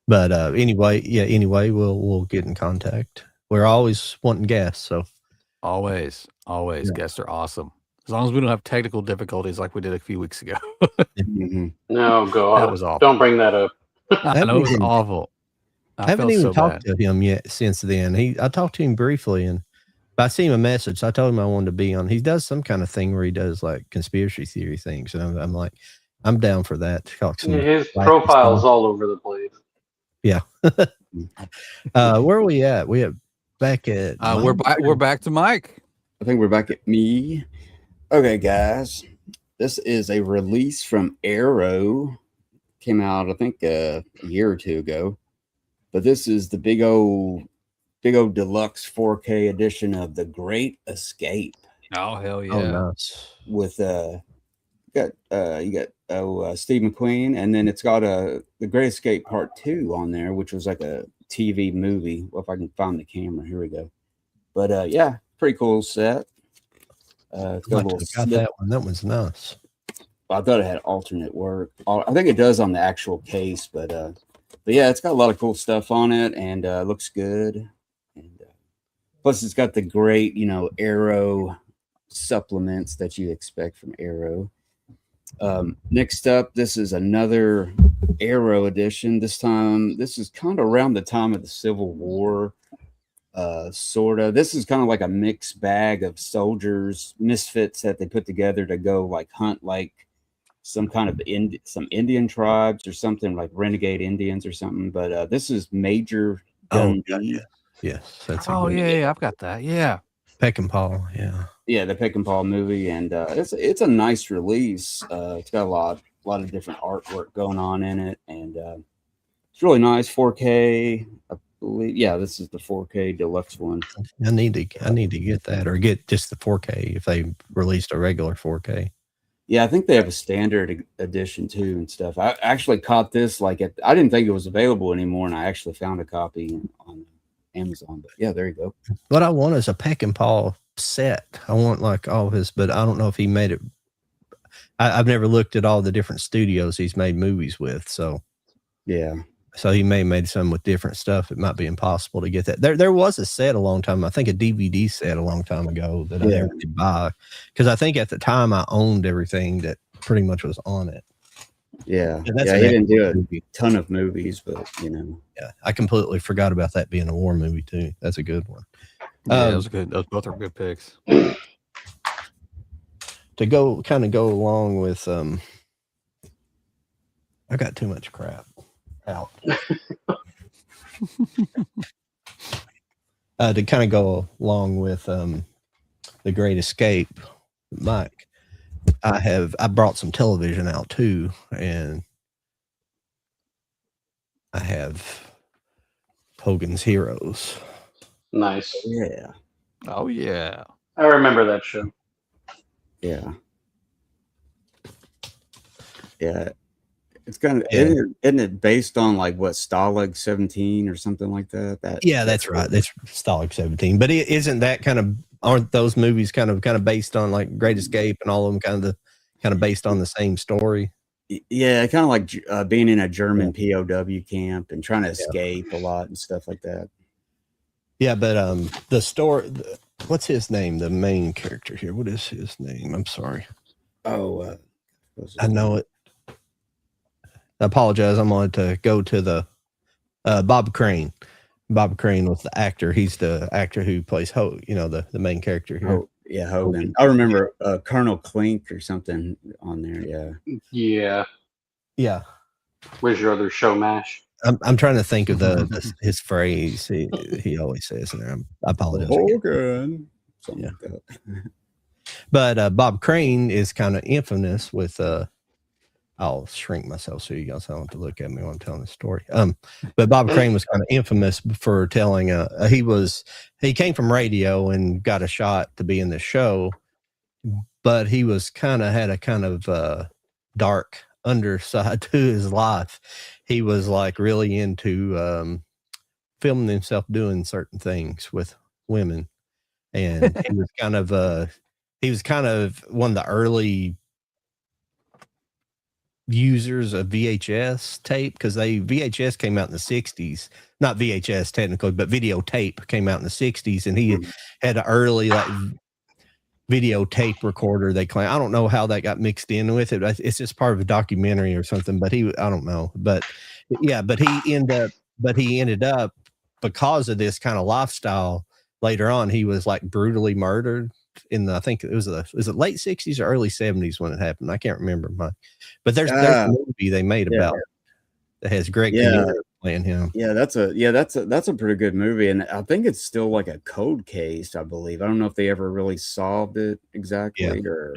But anyway, we'll get in contact. We're always wanting guests, so always guests are awesome. As long as we don't have technical difficulties like we did a few weeks ago. No, God, that was awful. Don't bring that up. I know it was awful. I haven't even talked to him yet since then. I talked to him briefly, and I sent him a message. I told him I wanted to be on. He does some kind of thing where he does like conspiracy theory things, and I'm like, I'm down for that. His profile's all over the place. Yeah. Where are we at? We have back at we're back to Mike. I think we're back at me. Okay, guys. This is a release from Arrow. Came out, I think, a year or two ago. But this is the big old deluxe 4K edition of The Great Escape. Oh, hell yeah. Oh, nice. With you got Steve McQueen, and then it's got The Great Escape Part 2 on there, which was like a TV movie. Well, if I can find the camera, here we go. But yeah, pretty cool set. Got that one. That one's nice. I thought it had alternate work. I think it does on the actual case, but yeah, it's got a lot of cool stuff on it, and looks good. And plus, it's got the great, Arrow supplements that you expect from Arrow. Next up, this is another Arrow edition. This is kind of around the time of the Civil War, sort of. This is kind of like a mixed bag of soldiers, misfits that they put together to go like hunt like some kind of some Indian tribes or something, like renegade Indians or something. But this is Major Dundee. Yes, that's yeah, I've got that. Yeah, Peckinpah. Yeah, the Peckinpah movie, and it's a nice release. It's got a lot of different artwork going on in it, and it's really nice. 4K, I believe. Yeah, this is the 4K deluxe one. I need to get that, or get just the 4K if they released a regular 4K. Yeah, I think they have a standard edition too and stuff. I actually caught this I didn't think it was available anymore, and I actually found a copy on Amazon. But yeah, there you go. What I want is a Peckinpah set. I want like all his, but I don't know if he made it. I've never looked at all the different studios he's made movies with. So yeah. So he may have made some with different stuff. It might be impossible to get that. There was a set a long time, I think a DVD set a long time ago that I never did buy. Because I think at the time I owned everything that pretty much was on it. Yeah, And that's yeah. an He didn't do a excellent movie. ton of movies, but you know, Yeah, I completely forgot about that being a war movie too. That's a good one. Yeah, it was good. Those both are good picks. To go along with I got too much crap out. To kind of go along with The Great Escape, Mike, I brought some television out too, and I have Hogan's Heroes. Nice. yeah, Oh yeah. I remember that show. yeah, yeah. It's kind of Yeah. isn't it based on like what Stalag 17 or something like that? Yeah, that's right. That's Stalag 17. But isn't that aren't those movies kind of based on like Great Escape and all of them kind of based on the same story? Yeah, kind of like being in a German POW camp and trying to escape a lot and stuff like that. Yeah, but the story, what's his name? The main character here. What is his name? I'm sorry. Oh, I know it. I apologize. I'm going to go to the Bob Crane. Bob Crane was the actor. He's the actor who plays the main character here. Oh, yeah, Hogan. I remember Colonel Klink or something on there. Yeah. Yeah. Yeah. Where's your other show, MASH? I'm trying to think of his phrase he always says in there. I apologize. Hogan. Something like that. But Bob Crane is kind of infamous with I'll shrink myself so you guys don't have to look at me when I'm telling the story. But Bob Crane was kind of infamous for telling he came from radio and got a shot to be in the show, but he was had a dark underside to his life. He was like really into filming himself doing certain things with women, and he was kind of one of the early users of VHS tape, because VHS came out in the 60s, not VHS technically, but videotape came out in the 60s, and he had an early like videotape recorder, they claim. I don't know how that got mixed in with it. It's just part of a documentary or something, but I don't know. But yeah, but he ended up because of this kind of lifestyle later on, he was like brutally murdered I think it was it late 60s or early 70s when it happened. I can't remember. But there's a movie they made about it that has Greg Kinnear playing him. Yeah, that's a pretty good movie, and I think it's still like a cold case, I believe. I don't know if they ever really solved it exactly, or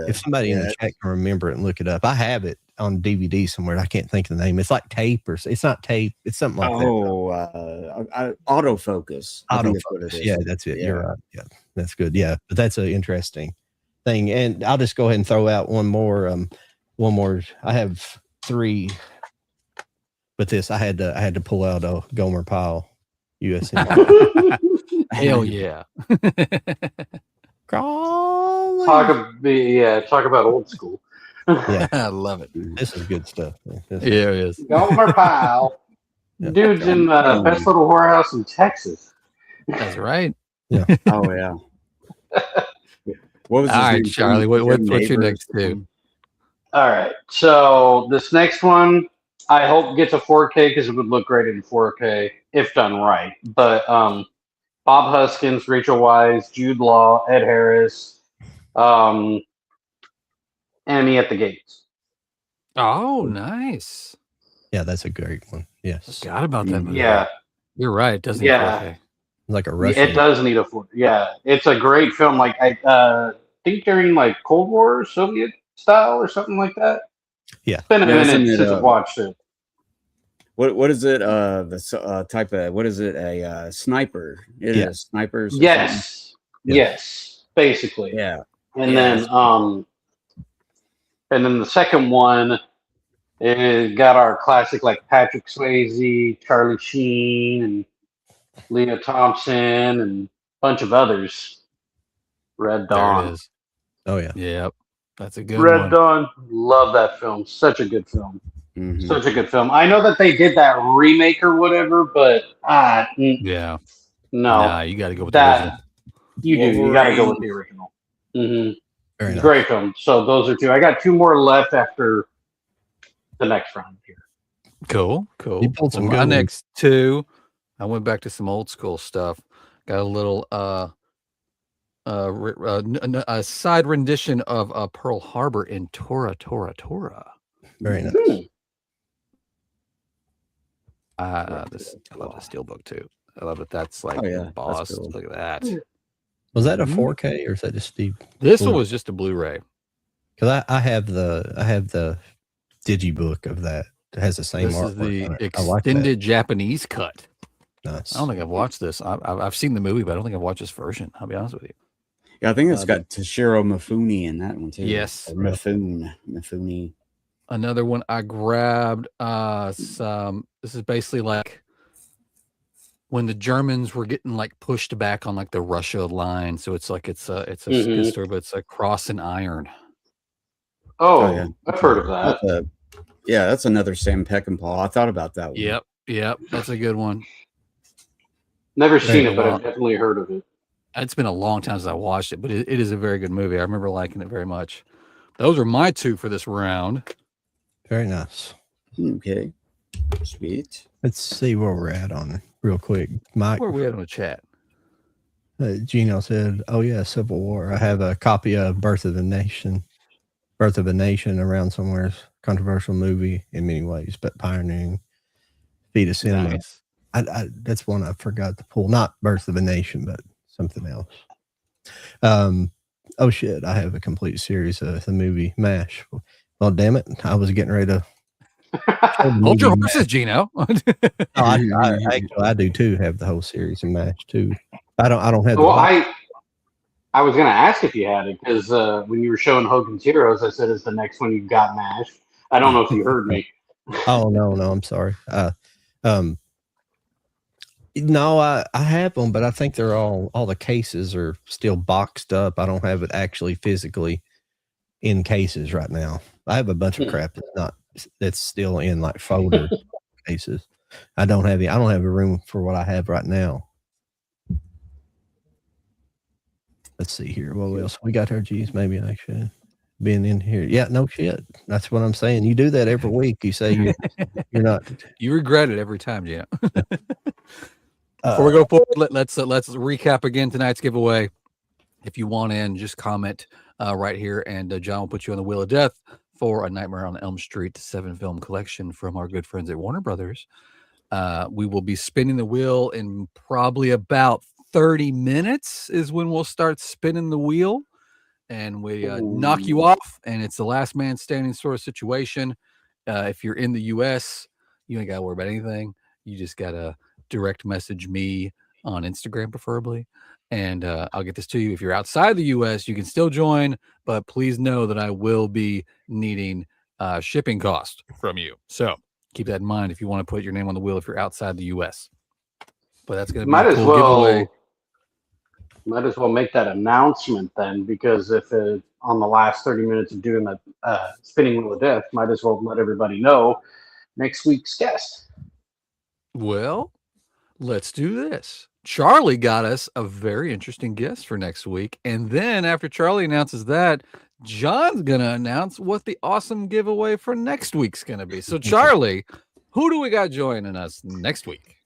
if somebody in the chat can remember it and look it up. I have it on DVD somewhere. I can't think of the name. It's like tape, or it's not tape. It's something like that. Autofocus. Autofocus. Yeah, that's it. Yeah. You're right. Yeah, that's good. Yeah, but that's an interesting thing. And I'll just go ahead and throw out one more. I have 3, but this I had to pull out a Gomer Pyle USM. Hell yeah. Talk about old school. Yeah, I love it. This is good stuff. Yeah, it is. Gomer Pyle. Dude's in the best little whorehouse in Texas. That's right. Yeah. Oh yeah. What was all right, Charlie? What's your next two? All right. So this next one, I hope gets a 4K because it would look great in 4K if done right. But Bob Hoskins, Rachel Weisz, Jude Law, Ed Harris, Enemy at the Gates. Oh, nice. Yeah, that's a great one. Yes. Forgot about that movie. Yeah. You're right. It doesn't need 4K. Like a Russian. It does need a 4K. Yeah. It's a great film. Like I think during like Cold War, Soviet style or something like that. Yeah. It's been a minute since I've watched it. What is it? The type of, what is it? A sniper? It is a sniper. Yes. Yes. Basically. Yeah. And then the second one is got our classic like Patrick Swayze, Charlie Sheen, and Leo Thompson, and a bunch of others. Red Dawn. There it is. Oh yeah. Yep. That's a good Red one. Dawn. Love that film. Such a good film. Mm-hmm. Such a good film. I know that they did that remake or whatever, but yeah. No. Nah, you got to go with the original. You do. You got to go with the original. Mm-hmm. Very nice. Great film. So those are two. I got two more left after the next round here. Cool. You pulled some Well, good my ones. next two, I went back to some old school stuff. Got a little a side rendition of Pearl Harbor in Tora Tora Tora. Very nice. I love the Steelbook too. I love that. That's like embossed. Cool. Look at that. Was that a 4K or is that just Steve? This one was just a Blu-ray. Because I have the digibook of that. It has the same This is artwork the on it. I like that. extended Japanese cut. Nice. I don't think I've watched this. I've seen the movie, but I don't think I've watched this version. I'll be honest with you. Yeah, I think it's got Toshiro Mifune in that one too. Yes. Or Mifune. Another one I grabbed. This is basically like when the Germans were getting like pushed back on like the Russia line. So it's like it's a good story, but it's a Cross and Iron. Oh, yeah. I've heard of that. That's another Sam Peckinpah. I thought about that one. Yep, that's a good one. Never seen it, but I've definitely heard of it. It's been a long time since I watched it, but it is a very good movie. I remember liking it very much. Those are my two for this round. Very nice. Okay. Sweet. Let's see where we're at on it real quick. Mike, Where are we at on the chat? Gino said, "Oh yeah, Civil War. I have a copy of Birth of a Nation around somewhere. Controversial movie in many ways, but pioneering feat of cinema. Nice. I that's one I forgot to pull. Not Birth of a Nation, but something else. Oh shit! I have a complete series of the movie MASH. Well, damn it! I was getting ready to hold your horses, Gino. I do too. Have the whole series of MASH too. I don't have. Well, I was gonna ask if you had it because when you were showing Hogan's Heroes, I said it's the next one you got MASH. I don't know if you heard me. Oh no, I'm sorry. No, I have them, but I think they're all the cases are still boxed up. I don't have it actually physically in cases right now. I have a bunch of crap that's still in like folder cases. I don't have a room for what I have right now. Let's see here. What else we got here? Geez, maybe I should been in here. Yeah, no shit. That's what I'm saying. You do that every week. You say you're not. You regret it every time, Gino. Before we go forward, let's recap again tonight's giveaway. If you want in, just comment right here, and John will put you on the Wheel of Death for A Nightmare on Elm Street 7-film collection from our good friends at Warner Brothers. We will be spinning the wheel in probably about 30 minutes is when we'll start spinning the wheel, and we knock you off, and it's the last man standing sort of situation. If you're in the U.S., you ain't got to worry about anything. You just got to direct message me on Instagram, preferably, and I'll get this to you. If you're outside the U.S., you can still join, but please know that I will be needing shipping cost from you. So keep that in mind if you want to put your name on the wheel if you're outside the U.S. But that's going to be a cool giveaway. Might as well make that announcement then, because if on the last 30 minutes of doing the spinning wheel of death, might as well let everybody know next week's guest. Well, let's do this. Charlie got us a very interesting guest for next week. And then after Charlie announces that, John's going to announce what the awesome giveaway for next week's going to be. So, Charlie, who do we got joining us next week?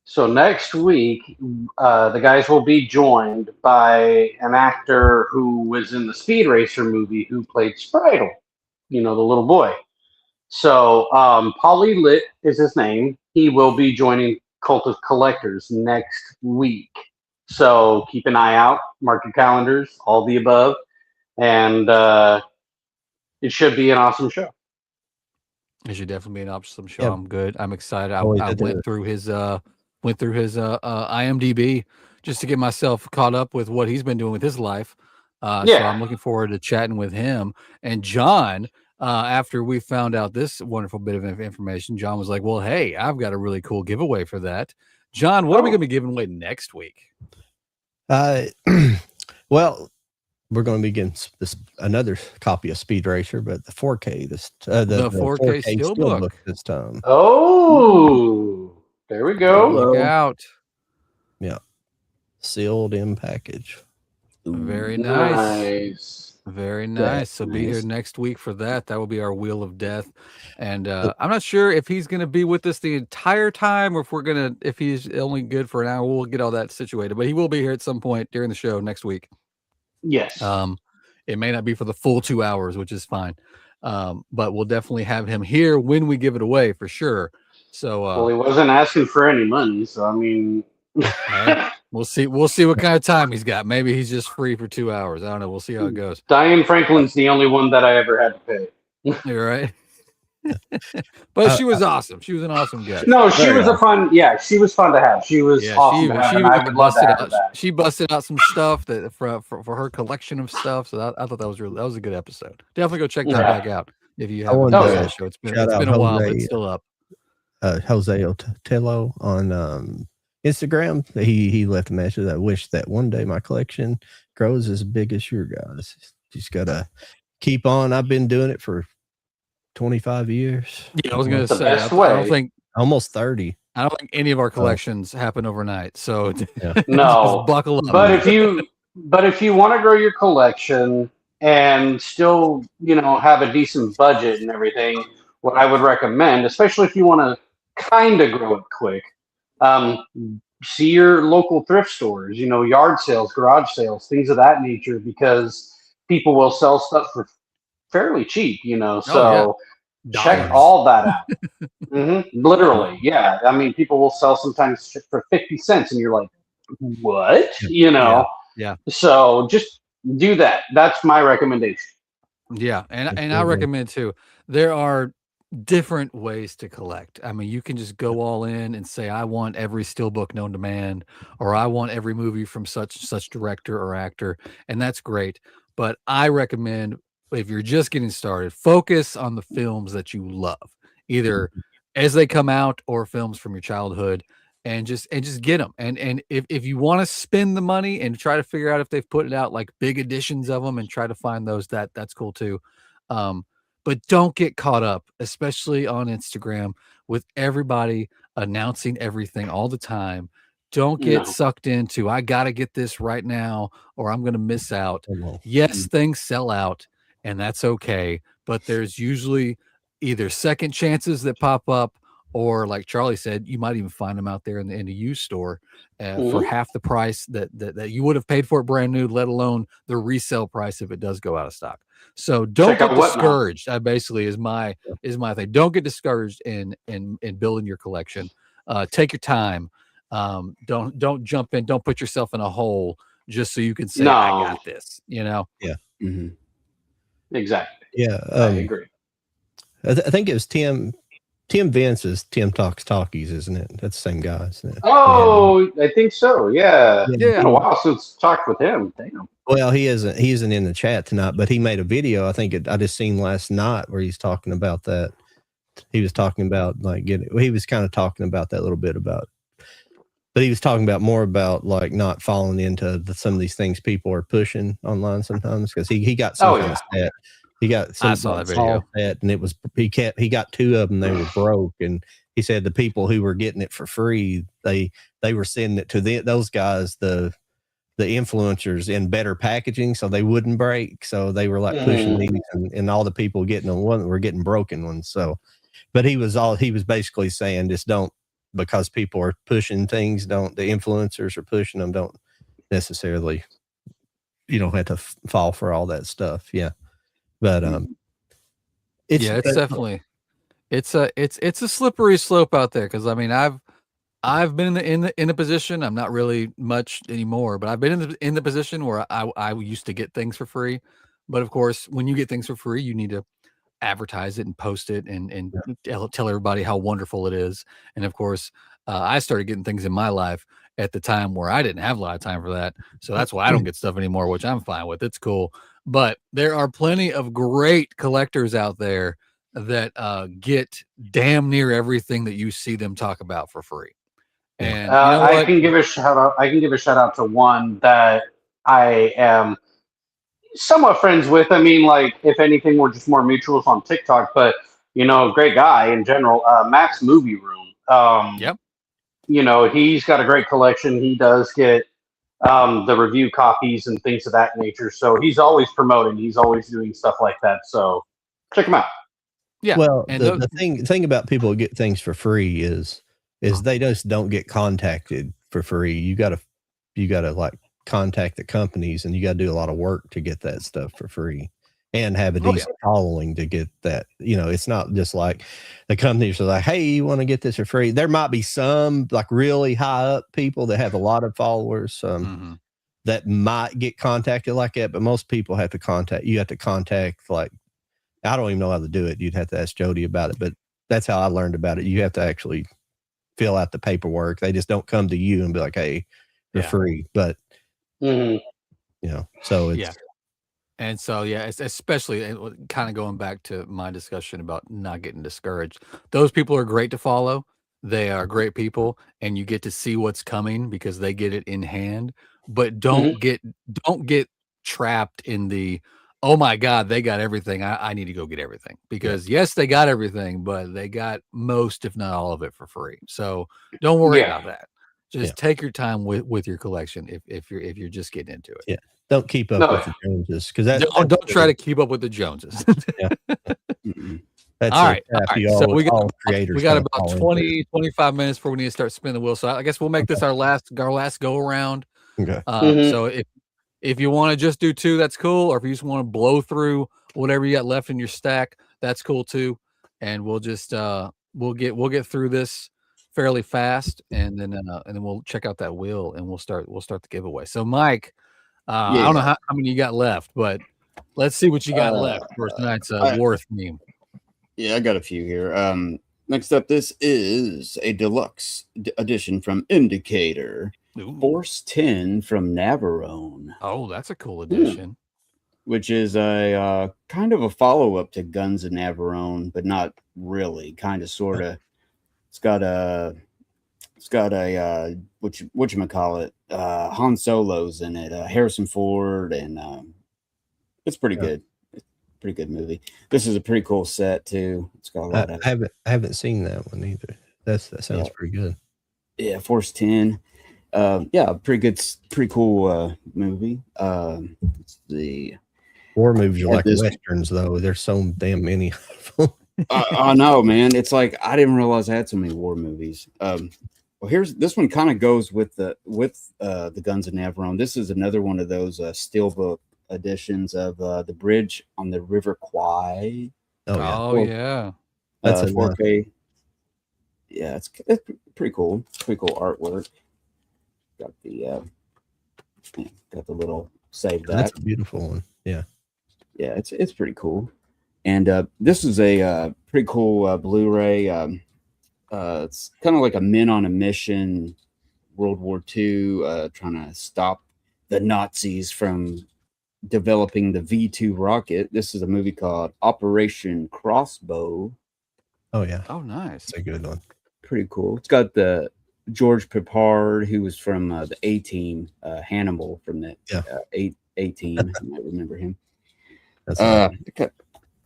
So next week, the guys will be joined by an actor who was in the Speed Racer movie who played Spritle, the little boy. So Polly Litt is his name. He will be joining Cult of Collectors next week. So keep an eye out, mark your calendars, all the above, and it should be an awesome show. It should definitely be an awesome show. Yep. I'm good. I'm excited. I went through his IMDb just to get myself caught up with what he's been doing with his life. So I'm looking forward to chatting with him. And John, after we found out this wonderful bit of information, John was like, well, hey, I've got a really cool giveaway for that. John, what are we going to be giving away next week? Well, we're going to be getting another copy of Speed Racer, but the 4K, the 4K Steelbook this time. Oh, there we go. Look out. Yeah. Sealed in package. Very nice. Nice. Very nice. So be here Nice. next week for that. That will be our Wheel of Death. And I'm not sure if he's going to be with us the entire time or if he's only good for an hour. We'll get all that situated. But he will be here at some point during the show next week. Yes. It may not be for the full 2 hours, which is fine. But we'll definitely have him here when we give it away for sure. So well, he wasn't asking for any money, so I mean, hey, we'll see what kind of time he's got. Maybe he's just free for 2 hours. I don't know. We'll see how it goes. Diane Franklin's the only one that I ever had to pay. You're right. But she was awesome. She was an awesome guest. No, she was a fun. Yeah, she was fun to have. She was awesome. She busted out some stuff that for her collection of stuff. So I thought that was a good episode. Definitely go check that back out if you haven't done that show. It's been a while, but it's still up. Jose Otello on Instagram. He left a message that I wish that one day my collection grows as big as your guys. Just gotta keep on. I've been doing it for 25 years. Yeah, I was gonna say best I way. don't think Almost 30. I don't think any of our collections happen overnight. So No, just buckle up. But if you want to grow your collection and still, have a decent budget and everything, what I would recommend, especially if you want to kind of grow it quick, see your local thrift stores, yard sales, garage sales, things of that nature, because people will sell stuff for fairly cheap, so check all that out. Literally, yeah. I mean, people will sell sometimes for 50 cents and you're like, what? Yeah. So just do that. That's my recommendation. Yeah, and I recommend too. There are different ways to collect. I mean, you can just go all in and say, I want every steelbook known to man, or I want every movie from such director or actor, and that's great. But I recommend, if you're just getting started, focus on the films that you love, either as they come out or films from your childhood, and just get them. And if you want to spend the money and try to figure out if they've put it out like big editions of them and try to find those, that's cool too. But don't get caught up, especially on Instagram, with everybody announcing everything all the time. Don't get sucked into, I got to get this right now or I'm going to miss out. Yes, things sell out and that's okay. But there's usually either second chances that pop up, or like Charlie said, you might even find them out there in the used store for half the price that you would have paid for it brand new, let alone the resale price if it does go out of stock. So don't get discouraged. That basically is my thing. Don't get discouraged in building your collection. Take your time. Don't jump in. Don't put yourself in a hole just so you can say, I got this. Yeah. Mm-hmm. Exactly. Yeah. I agree. I think it was Tim Vince's Tim Talks Talkies, isn't it? That's the same guy, isn't it? Oh, I think so. Yeah. It's been a while since talked with him. Damn. Well, he isn't in the chat tonight, but he made a video. I think I just seen last night where he's talking about that. He was talking about he was kind of talking about that a little bit about, but he was talking about more about like not falling into some of these things people are pushing online sometimes, because he got some kind of set. He got some set, and it was he got two of them. They were broke, and he said the people who were getting it for free, they were sending it to those guys, the influencers, in better packaging so they wouldn't break. So they were like pushing these, and all the people getting them one were getting broken ones. So, but he was basically saying, just don't, because people are pushing things, the influencers are pushing them, don't necessarily, you don't have to fall for all that stuff. Yeah. But it's definitely it's a slippery slope out there, because I mean I've been in the position, I'm not really much anymore, but I've been in the position where I used to get things for free. But of course, when you get things for free, you need to advertise it and post it and tell everybody how wonderful it is. And of course, I started getting things in my life at the time where I didn't have a lot of time for that. So that's why I don't get stuff anymore, which I'm fine with. It's cool. But there are plenty of great collectors out there that get damn near everything that you see them talk about for free. And I can give a shout out. I can give a shout out to one that I am somewhat friends with. I mean, like, if anything, we're just more mutuals on TikTok. But great guy in general. Matt's Movie Room. Yep. He's got a great collection. He does get the review copies and things of that nature. So he's always promoting. He's always doing stuff like that. So check him out. Yeah. Well, and the thing about people who get things for free is they just don't get contacted for free. You gotta like contact the companies, and you gotta do a lot of work to get that stuff for free and have a decent following to get that. It's not just like the companies are like, hey, you want to get this for free? There might be some like really high up people that have a lot of followers that might get contacted like that, but most people have to contact like, I don't even know how to do it. You'd have to ask Jody about it, but that's how I learned about it. You have to actually fill out the paperwork. They just don't come to you and be like, hey, they're free. But, so it's. And so, it's especially kind of going back to my discussion about not getting discouraged. Those people are great to follow. They are great people, and you get to see what's coming because they get it in hand. But don't get trapped in the, oh my God, they got everything. I need to go get everything, because yes, they got everything, but they got most, if not all of it, for free. So don't worry about that. Just take your time with your collection if you're just getting into it. Yeah. Don't keep up with the Joneses, because don't try to keep up with the Joneses. That's all right. So we got about 20-25 minutes before we need to start spinning the wheel. So I guess we'll make this our last go around. Okay. So if you want to just do 2, that's cool. Or if you just want to blow through whatever you got left in your stack, that's cool too. And we'll just we'll get through this fairly fast, and then we'll check out that wheel, and we'll start the giveaway. So Mike, I don't know how many you got left, but let's see what you got left for tonight's war theme. Yeah, I got a few here. Next up, this is a deluxe edition from Indicator. Force 10 from Navarone. Oh, that's a cool edition. Which is a kind of a follow-up to Guns of Navarone, but not really. Kind of, sort of. It's got a whatchamacallit, Han Solo's in it, Harrison Ford, and it's pretty good. It's a pretty good movie. This is a pretty cool set too. It's got a lot of. I haven't seen that one either. That sounds pretty good. Yeah, Force 10. Pretty cool movie. The war movies are like westerns, though. There's so damn many of them. I know, man. It's like I didn't realize I had so many war movies. Well, this one kind of goes with the Guns of Navarone. This is another one of those steelbook editions of the Bridge on the River Kwai. Yeah, that's a 4K. Yeah, it's pretty cool. Pretty cool artwork. Got the little save that. That's a beautiful one. Yeah, it's pretty cool. And this is a pretty cool Blu-ray. It's kind of like a Men on a Mission, World War II, trying to stop the Nazis from developing the V2 rocket. This is a movie called Operation Crossbow. Oh yeah. Oh, nice. It's a good one. Pretty cool. It's got the George Peppard, who was from the A-Team, Hannibal from the A-Team. You might remember him. That's got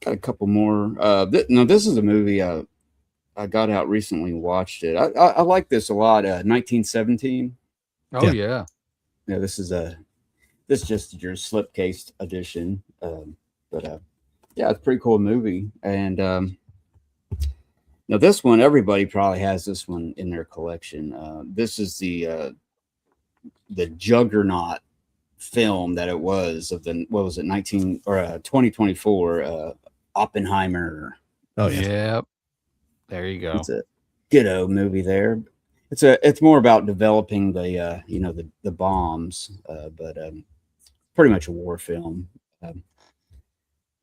a couple more. This is a movie I got out recently and watched it. I like this a lot. 1917. Oh yeah. Yeah, this is just your slipcase edition. But it's a pretty cool movie. And now this one, everybody probably has this one in their collection. This is the juggernaut film that it was of the 2024 Oppenheimer. Oh yeah. Yep. There you go. It's a good movie there. It's more about developing the the bombs, but pretty much a war film.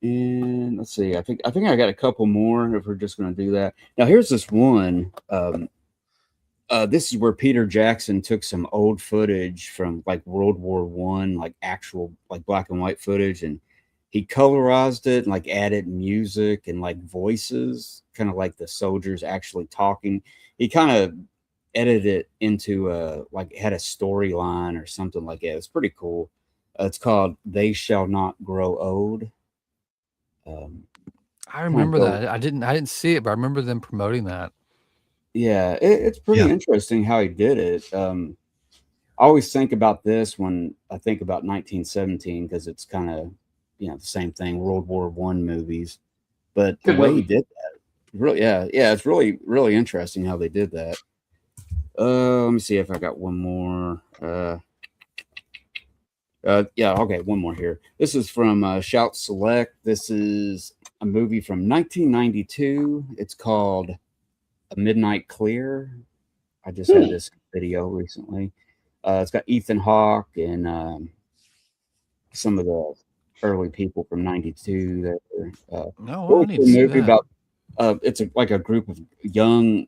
And let's see, I think I got a couple more if we're just going to do that. Now here's this one. This is where Peter Jackson took some old footage from like World War I, like actual like black and white footage, and he colorized it and like added music and like voices, kind of like the soldiers actually talking. He kind of edited it into like had a storyline or something like that. It's pretty cool. It's called They Shall Not Grow Old. I remember that. I didn't see it, but I remember them promoting that. Yeah, it's pretty interesting how he did it. always think about this when I think about 1917 because it's kind of the same thing, World War One movies. But the Good way he movie. did that, really, yeah, it's really really interesting how they did that. Let me see if I got one more. Yeah, okay, one more here. This is from Shout Select. This is a movie from 1992. It's called A Midnight Clear. I just had this video recently. It's got Ethan Hawke and some of the early people from '92. That were, No, I need to a see movie that. about. It's like a group of young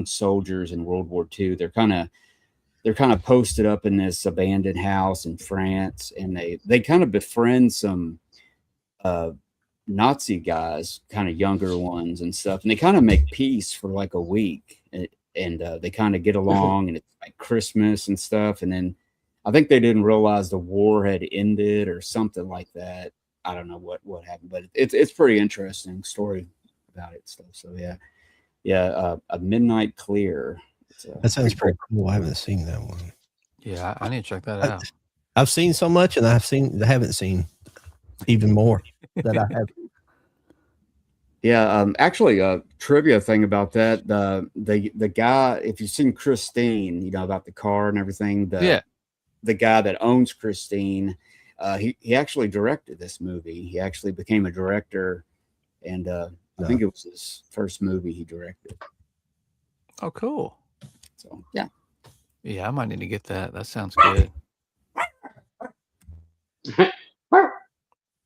soldiers in World War II. They're kind of posted up in this abandoned house in France, and they kind of befriend some Nazi guys, kind of younger ones and stuff, and they kind of make peace for like a week, and they kind of get along, and it's like Christmas and stuff, and then I think they didn't realize the war had ended or something like that. I don't know what happened, but it's pretty interesting story about it stuff. So A Midnight Clear. That sounds pretty cool. I haven't seen that one. Yeah, I need to check that out. I've seen so much, and I haven't seen even more that I have. Yeah, actually, a trivia thing about that: the guy, if you've seen Christine, about the car and everything, the guy that owns Christine, he actually directed this movie. He actually became a director, and I think it was his first movie he directed. Oh, cool. So yeah, I might need to get that. That sounds good.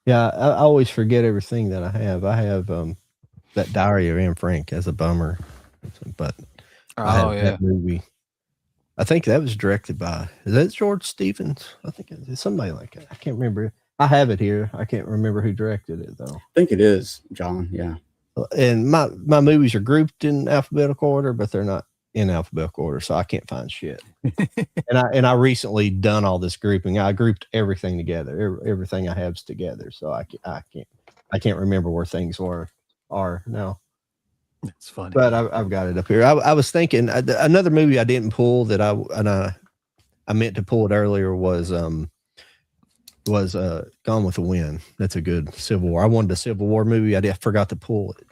Yeah, I always forget everything that I have. I have that Diary of Anne Frank as a bummer, but I have that movie. I think that was directed by, is that George Stevens? I think it's somebody like that. I can't remember. I have it here. I can't remember who directed it though. I think it is John. Yeah. And my movies are grouped in alphabetical order, but they're not in alphabetical order, so I can't find shit. and I recently done all this grouping. I grouped everything together. Everything I have's together, so I can't remember where things are now. It's funny, but I've got it up here. I was thinking another movie I didn't pull that I meant to pull it earlier was Gone with the Wind. That's a good Civil War. I wanted a Civil War movie. I forgot to pull it.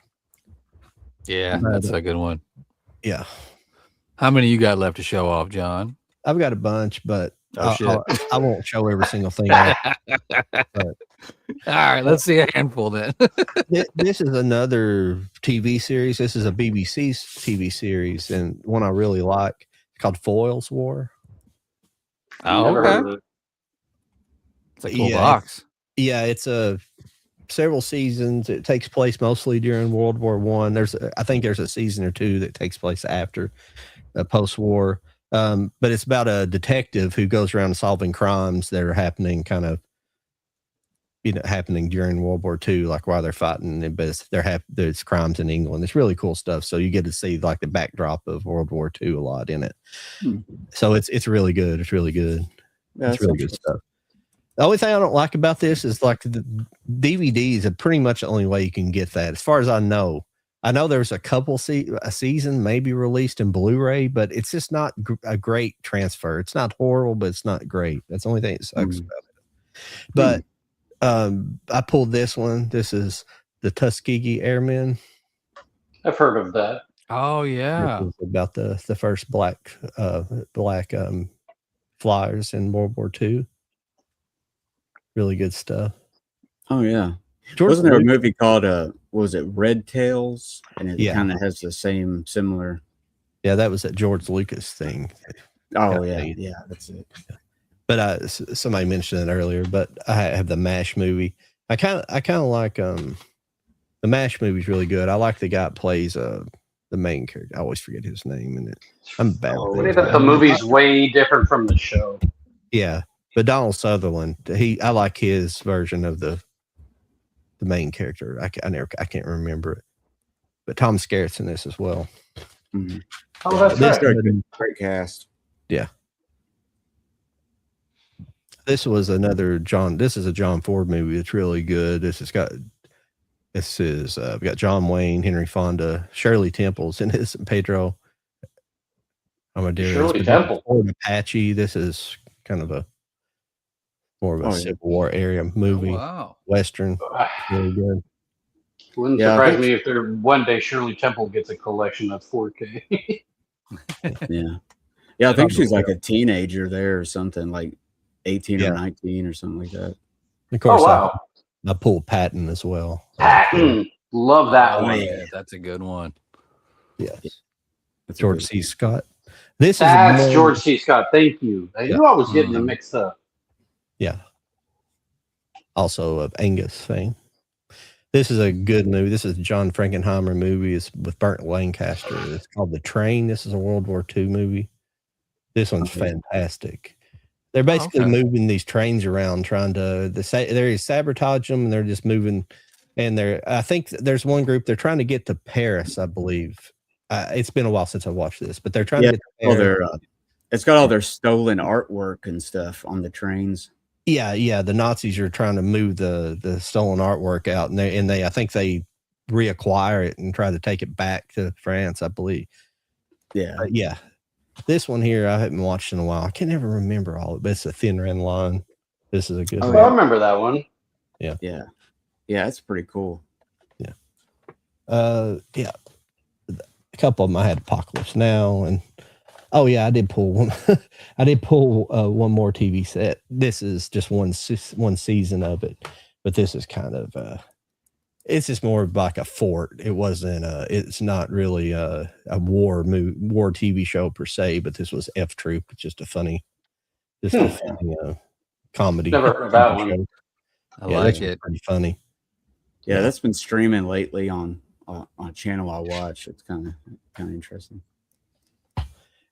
Yeah, that's a good one. Yeah. How many you got left to show off, John? I've got a bunch, but I won't show every single thing. All right, let's see a handful then. This is another TV series. This is a BBC's TV series, and one I really like. It's called Foyle's War. Oh, okay. It's a cool box. It's several seasons. It takes place mostly during World War One. I think there's a season or two that takes place after post-war. But it's about a detective who goes around solving crimes that are happening happening during World War II, like while they're fighting, but there's crimes in England. It's really cool stuff. So you get to see like the backdrop of World War II a lot in it. So it's really good. It's really good. Yeah, it's really good stuff. The only thing I don't like about this is like the DVDs are pretty much the only way you can get that. As far as I know there's a couple a season maybe released in Blu-ray, but it's just not a great transfer. It's not horrible, but it's not great. That's the only thing that sucks about it. But I pulled this one. This is the Tuskegee Airmen. I've heard of that. Oh yeah, about the first black flyers in World War II. Really good stuff. Oh yeah. Wasn't there a movie called was it Red Tails? And it kind of has the similar. Yeah, that was that George Lucas thing. Oh yeah, that's it. But somebody mentioned it earlier. But I have the MASH movie. I kind of like the MASH movie's really good. I like the guy that plays the main character. I always forget his name in it. I'm bad. The movie's way different from the show. Yeah, but Donald Sutherland, I like his version of the main character. I can't remember it. But Tom Skerritt's in this as well. Mm-hmm. Oh, that's right. Great cast. Yeah. This was another This is a John Ford movie. It's really good. We got John Wayne, Henry Fonda, Shirley Temple's in this, Pedro Armadillo. Shirley Temple. Or Apache. This is kind of a more of a Civil War area movie. Oh, wow. Western. Really good. Wouldn't surprise me if there one day Shirley Temple gets a collection that's 4K. Yeah, I think she's like a teenager there or something, like 18 or 19 or something like that. Of course, wow. I pulled Patton as well. Patton. Love that one. Yeah, that's a good one. Yes. George C. Scott. That's George C. Scott. Thank you. I knew I was getting them mixed up. Yeah. Also of Angus fame. This is a good movie. This is a John Frankenheimer movie. It's with Burt Lancaster. It's called The Train. This is a World War II movie. This one's fantastic. They're basically moving these trains around, trying to they sabotage them, and they're just moving. And I think there's one group they're trying to get to Paris, I believe. It's been a while since I watched this, but they're trying to get to Paris. It's got all their stolen artwork and stuff on the trains. Yeah. The Nazis are trying to move the stolen artwork out, and they I think they reacquire it and try to take it back to France, I believe. Yeah. This one here I haven't watched in a while. I can never remember all of it, but it's a Thin Red Line. This is a good one. I remember that one. Yeah, it's pretty cool. Yeah. A couple of them I had Apocalypse Now, and I did pull one. I did pull one more TV set. This is just one season of it, but this is kind of it's just more like a fort. It wasn't it's not really a war TV show per se, but this was F Troop. It's just a funny comedy. Never heard of that one. Show. I like it. Pretty funny. Yeah, that's been streaming lately on a channel I watch. It's kind of interesting.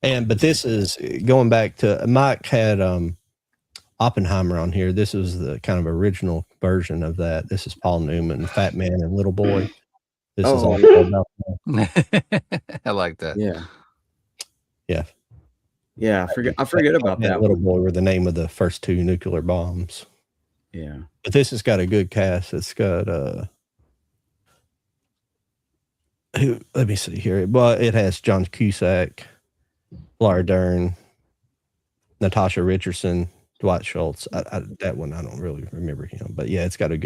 But this is going back to Mike had Oppenheimer on here. This is the kind of original version of that. This is Paul Newman, Fat Man and Little Boy. This is all about that. I like that. Yeah. I forget about that. Little Boy were the name of the first two nuclear bombs. Yeah. But this has got a good cast. It's got let me see here. Well, it has John Cusack, Laura Dern, Natasha Richardson, Dwight Schultz. That one I don't really remember him, but yeah, it's got a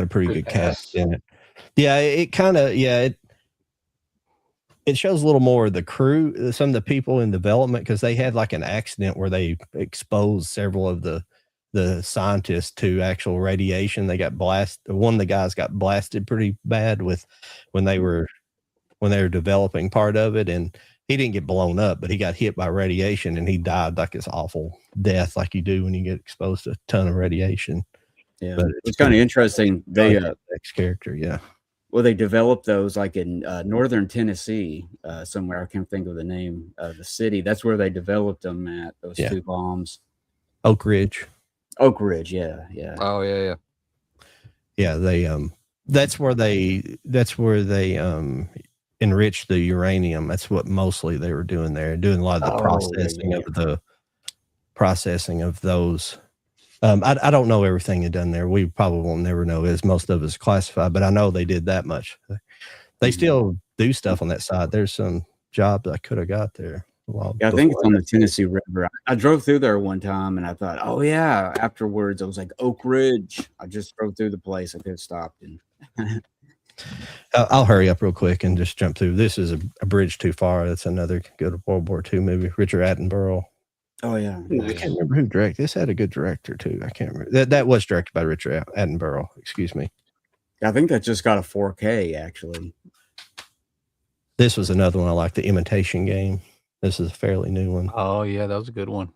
pretty good cast in it. Yeah, it kind of it shows a little more of the crew, some of the people in development, because they had like an accident where they exposed several of the scientists to actual radiation. They got blasted. One of the guys got blasted pretty bad when they were developing part of it, and he didn't get blown up, but he got hit by radiation and he died like this awful death like you do when you get exposed to a ton of radiation. Yeah, but it's kind of interesting. They next character, yeah. Well, they developed those like in northern Tennessee, somewhere. I can't think of the name of the city. That's where they developed them at, those two bombs. Oak Ridge, yeah. Oh yeah. Yeah, they that's where they enrich the uranium. That's what mostly they were doing there, doing a lot of the processing of those. I don't know everything they done there. We probably will never know, as most of it's classified, but I know they did that much. They still do stuff on that side. There's some jobs I could have got there. I think it's on the Tennessee River. I drove through there one time and I thought, oh yeah. Afterwards, I was like, Oak Ridge. I just drove through the place. I could have stopped. And I'll hurry up real quick and just jump through. This is a Bridge Too Far. That's another good World War II movie. Richard Attenborough. Oh yeah. I can't remember who directed. This had a good director too. I can't remember. That was directed by Richard Attenborough. Excuse me. I think that just got a 4K actually. This was another one I like, The Imitation Game. This is a fairly new one. Oh yeah, that was a good one.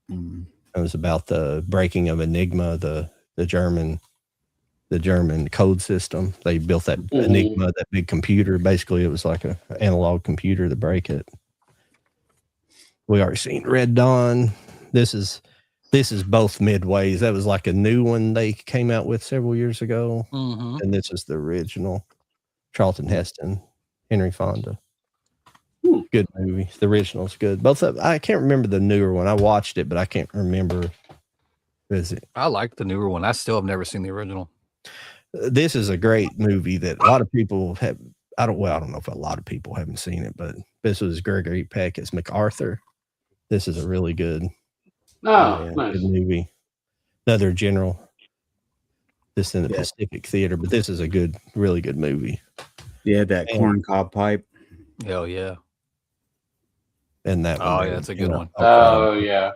It was about the breaking of Enigma, the German code system. They built that Enigma, that big computer. Basically, it was like an analog computer to break it. We already seen Red Dawn. This is both midways. That was like a new one they came out with several years ago, and this is the original. Charlton Heston, Henry Fonda. Good movie. The original's good. Both of I can't remember the newer one. I watched it, but I can't remember. I like the newer one. I still have never seen the original. This is a great movie that a lot of people have. I don't know if a lot of people haven't seen it, but This was Gregory Peck as MacArthur. This is a really good, Oh, nice. good movie. Another general. This in the Pacific Theater, but this is a good, really good movie. Yeah, that corn cob pipe. Hell yeah. And that one. Oh, yeah, that's a good one. Oh, yeah.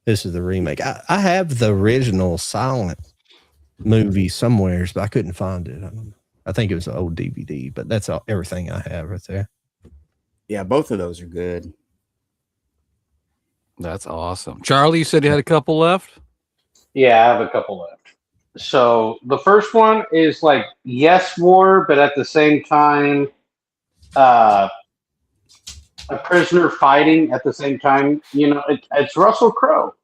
This is the remake. I have the original silent movie somewheres, but I couldn't find it. I think it was an old DVD, but that's everything I have right there. Yeah, both of those are good. That's awesome. Charlie, you said you had a couple left? Yeah, I have a couple left. So the first one is like yes war, but at the same time, a prisoner fighting at the same time. You know, it's Russell Crowe.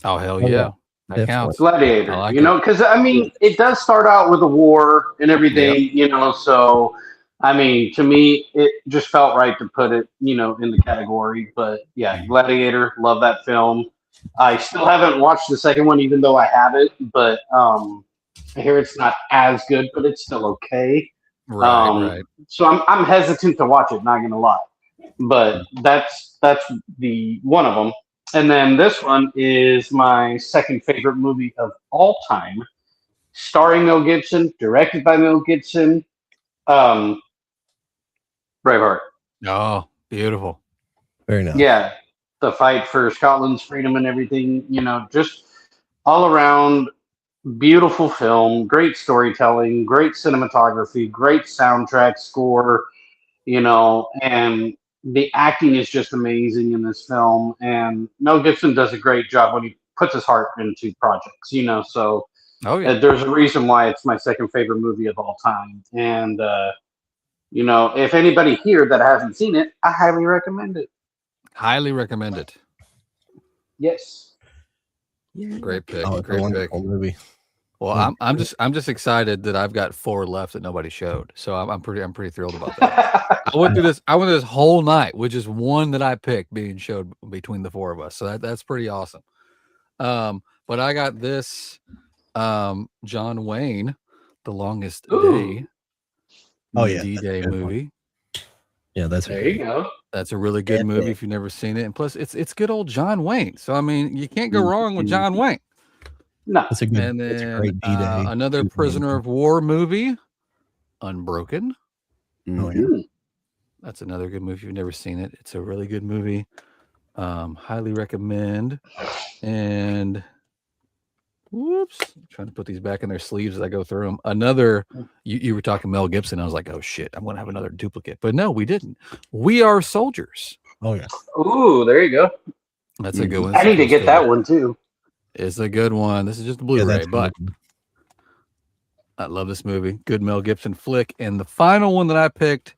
Oh, hell yeah. That counts. Gladiator. Like you know, because I mean, it does start out with a war and everything. Yep. You know, so I mean, to me, it just felt right to put it, you know, in the category. But yeah, Gladiator. Love that film. I still haven't watched the second one, even though I have it. But I hear it's not as good, but it's still okay. Right. So I'm hesitant to watch it. Not gonna lie, but that's the one of them. And then this one is my second favorite movie of all time, starring Mel Gibson, directed by Mel Gibson. Braveheart. Oh, beautiful. Very nice. Yeah, the fight for Scotland's freedom and everything, you know, just all around beautiful film, great storytelling, great cinematography, great soundtrack score, you know, and the acting is just amazing in this film. And Mel Gibson does a great job when he puts his heart into projects, you know, so there's a reason why it's my second favorite movie of all time. And, you know, if anybody here that hasn't seen it, I highly recommend it. Highly recommend it. Yes. Great pick. Oh, Great pick. Movie. Well, I'm just excited that I've got 4 left that nobody showed. So I'm pretty thrilled about that. I went through this whole night with just one that I picked being showed between the 4 of us. So that's pretty awesome. But I got this John Wayne, The Longest Day. Oh yeah, D-Day movie. Yeah, that's there you go. That's a really good movie if you've never seen it. And plus it's good old John Wayne. So I mean, you can't go wrong with John Wayne. No. That's a good. And It's a then great D-Day. another prisoner of war movie, Unbroken. Oh, yeah. That's another good movie if you've never seen it. It's a really good movie. Highly recommend. And whoops, I'm trying to put these back in their sleeves as I go through them. Another, you were talking Mel Gibson. I was like, oh shit, I'm gonna have another duplicate. But no, we didn't. We Are Soldiers. Oh yeah. Ooh, there you go. That's a good one. I need to get that one too. It's a good one. This is just a Blu-ray, but I love this movie. Good Mel Gibson flick. And the final one that I picked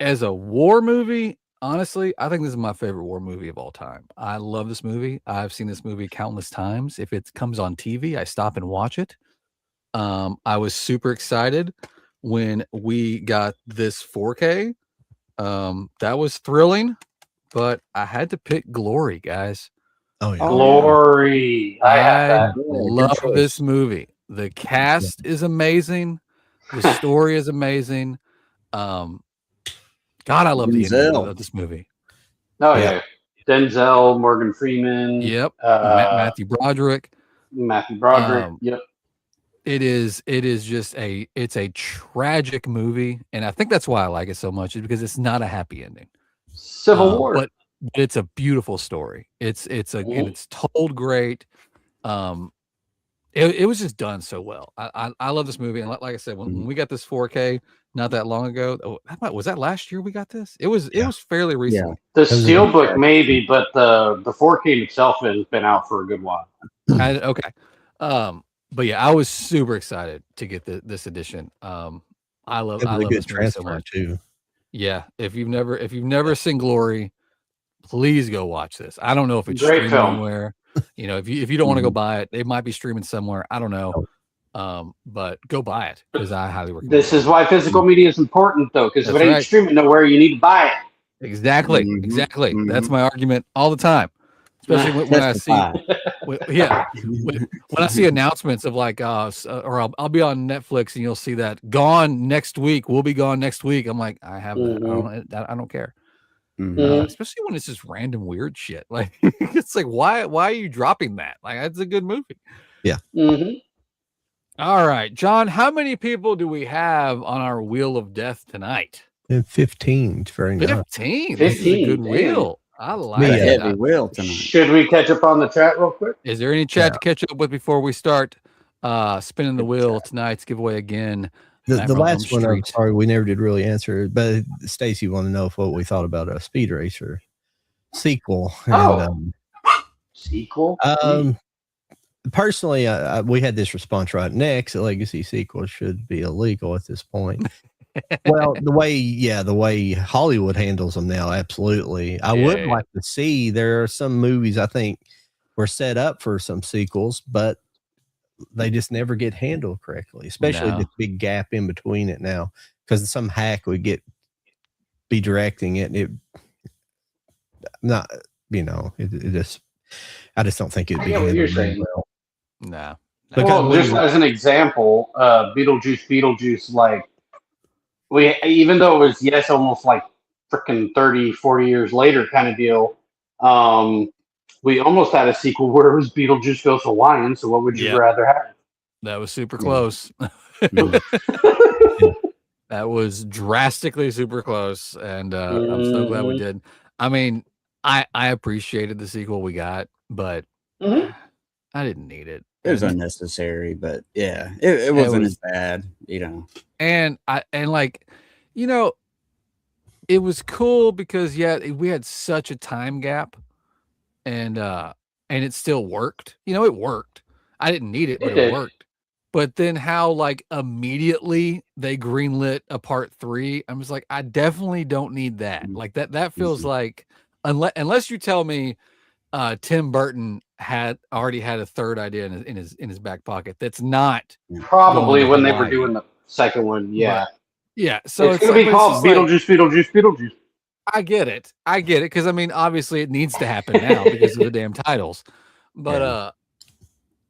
as a war movie, honestly, I think this is my favorite war movie of all time. I love this movie. I've seen this movie countless times. If it comes on TV, I stop and watch it. I was super excited when we got this 4K. That was thrilling, but I had to pick Glory, guys. Oh yeah. Glory. I love this movie. The cast is amazing. The story is amazing. God, I love the ending of this movie. Oh yeah. Denzel, Morgan Freeman. Yep. Matthew Broderick. Yep. It is just it's a tragic movie, and I think that's why I like it so much, is because it's not a happy ending. Civil War. But it's a beautiful story. And it's told great. It was just done so well. I love this movie, and like I said, when we got this 4K not that long ago, was that last year we got this? It was fairly recent. Yeah. The Steelbook maybe, but the 4K itself has been out for a good while. Okay. But yeah, I was super excited to get this edition. I love this movie so much too. Yeah, if you've never seen Glory, please go watch this. I don't know if it's Great streaming film. Anywhere. You know, if you don't want to go buy it, it might be streaming somewhere. I don't know. But go buy it because I highly recommend it. This is why physical media is important, though, because if it ain't streaming nowhere, you need to buy it. Exactly. That's my argument all the time. Especially when I see Yeah. When I see announcements of like, or I'll be on Netflix and you'll see that gone next week. We'll be gone next week. I'm like, I have that. I don't care. Especially when it's just random weird shit. Like it's like, why are you dropping that? Like that's a good movie. Yeah. All right, John, how many people do we have on our wheel of death tonight? And 15. It's very nice. 15. This is a good damn. wheel. I like Me, A that. heavy wheel tonight. Should we catch up on the chat real quick? Is there any chat to catch up with before we start spinning the wheel tonight's giveaway again? The last one, I'm sorry, we never did really answer, but Stacy wanted to know what we thought about a Speed Racer sequel. And, Sequel? Personally, we had this response right next. A Legacy sequel should be illegal at this point. Well, the way Hollywood handles them now, absolutely. I would like to see. There are some movies I think were set up for some sequels, but they just never get handled correctly, especially this big gap in between it now, because some hack would be directing it. It not, it just, I just don't think it'd be handled you're very saying. well. No. Well, just as an example, Beetlejuice, like even though it was almost like freaking 30, 40 years later kind of deal, we almost had a sequel where it was Beetlejuice Goes Hawaiian. So what would you rather have? That was super close. That was drastically super close, and I'm so glad we did. I mean, I appreciated the sequel we got, but I didn't need it. It was unnecessary, but yeah, it wasn't as bad, And it was cool because we had such a time gap, and it still worked. It worked. I didn't need it, but it worked. But then how like immediately they greenlit a part 3, I was like, I definitely don't need that. Like that feels like unless you tell me Tim Burton had already had a third idea in his back pocket. That's not probably when they were doing the second one. Yeah. But, so it's going to be called Beetlejuice. I get it because I mean obviously it needs to happen now because of the damn titles. But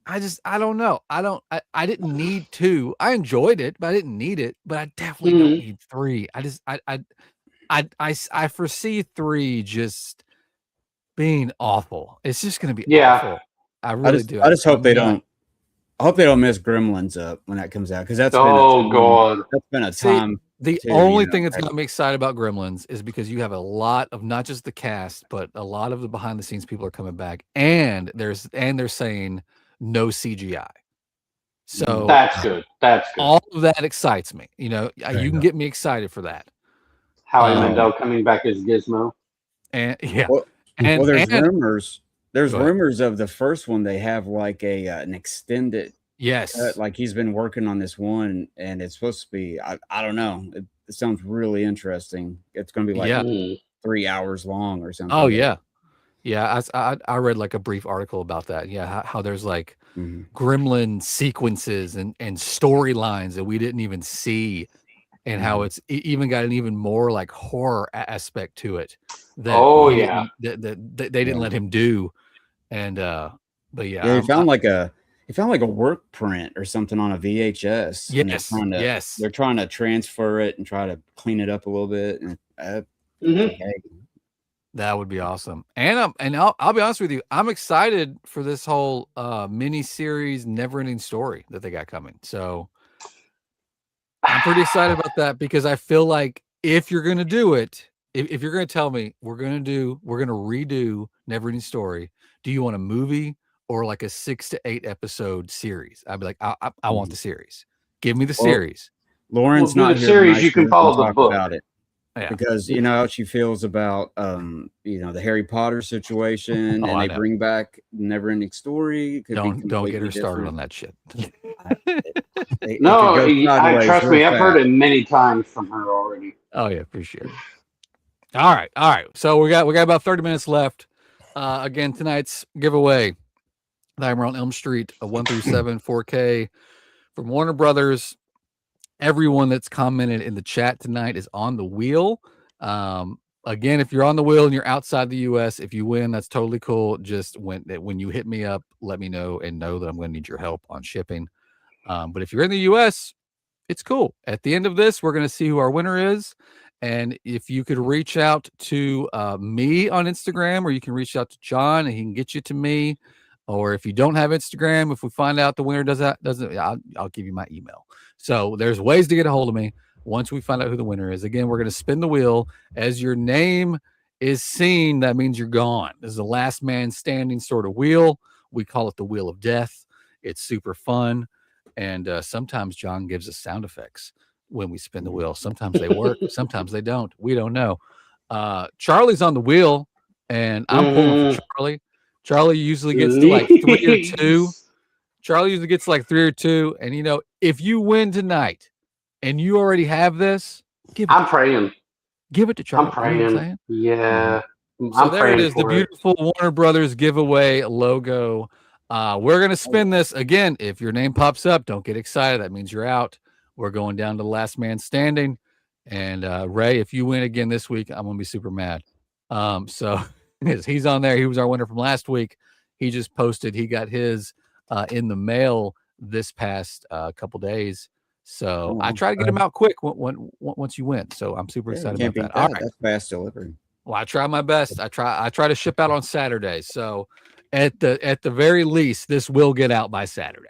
I don't know. I didn't need 2. I enjoyed it, but I didn't need it. But I definitely don't need 3. I foresee 3 just being awful. It's just going to be awful. I really do. I just hope they don't. I hope they don't mess Gremlins up when that comes out, because that's been a time. The only thing that's got me excited about Gremlins is because you have a lot of not just the cast, but a lot of the behind the scenes people are coming back, and they're saying no CGI. So that's good. That's good. All of that excites me. You can get me excited for that. Howie Mandel coming back as Gizmo, and there's rumors. There's rumors of the first one. They have like an extended. Yes. Like he's been working on this one, and it's supposed to be. I don't know. It sounds really interesting. It's going to be like 3 hours long or something. Oh yeah, yeah. I read like a brief article about that. Yeah, how there's like gremlin sequences and storylines that we didn't even see, and how it's even got an even more like horror aspect to it. That that they didn't let him do, and but he found like a work print or something on a VHS. Yes, they're trying to transfer it and try to clean it up a little bit. And that would be awesome. And I'll be honest with you, I'm excited for this whole mini series, never-ending story that they got coming. So I'm pretty excited about that, because I feel like if you're gonna do it, if you're gonna tell me we're gonna redo Never-Ending Story, do you want a movie or like a 6 to 8 episode series? I'd be like, I want the series. Give me the series. Lauren's not here. Series you can follow the book about it. Yeah. Because you know how she feels about the Harry Potter situation, and they bring back Never-Ending Story. Don't get her started on that shit. Trust me, I've heard it many times from her already. Oh yeah, appreciate it. All right. So we got about 30 minutes left. Again, tonight's giveaway, Nightmare on Elm Street, a 1 through 7 4K from Warner Brothers. Everyone that's commented in the chat tonight is on the wheel. again, if you're on the wheel and you're outside the U.S., if you win, that's totally cool. Just when you hit me up, let me know and know that I'm going to need your help on shipping. But if you're in the U.S., it's cool. At the end of this, we're going to see who our winner is. And if you could reach out to me on Instagram, or you can reach out to John and he can get you to me. Or if you don't have Instagram, if we find out the winner doesn't, I'll give you my email. So there's ways to get a hold of me once we find out who the winner is. Again, we're going to spin the wheel. As your name is seen, that means you're gone. This is the last man standing sort of wheel. We call it the Wheel of Death. It's super fun. And sometimes John gives us sound effects when we spin the wheel. Sometimes they work, sometimes they don't. We don't know. Charlie's on the wheel, and I'm pulling for Charlie. Charlie usually gets to like 3 or 2. Charlie usually gets like 3 or 2. And, if you win tonight and you already have this, I'm praying. Give it to Charlie. I'm praying. You know what I'm saying? Yeah. So there it is, the beautiful Warner Brothers giveaway logo. We're going to spin this again. If your name pops up, don't get excited. That means you're out. We're going down to the last man standing. And Ray, if you win again this week, I'm going to be super mad. So he's on there. He was our winner from last week. He just posted. He got his in the mail this past couple days. So I try to get him out quick once you win. So I'm super excited about that. All right. That's fast delivery. Well, I try my best. I try to ship out on Saturday. So at the very least, this will get out by Saturday.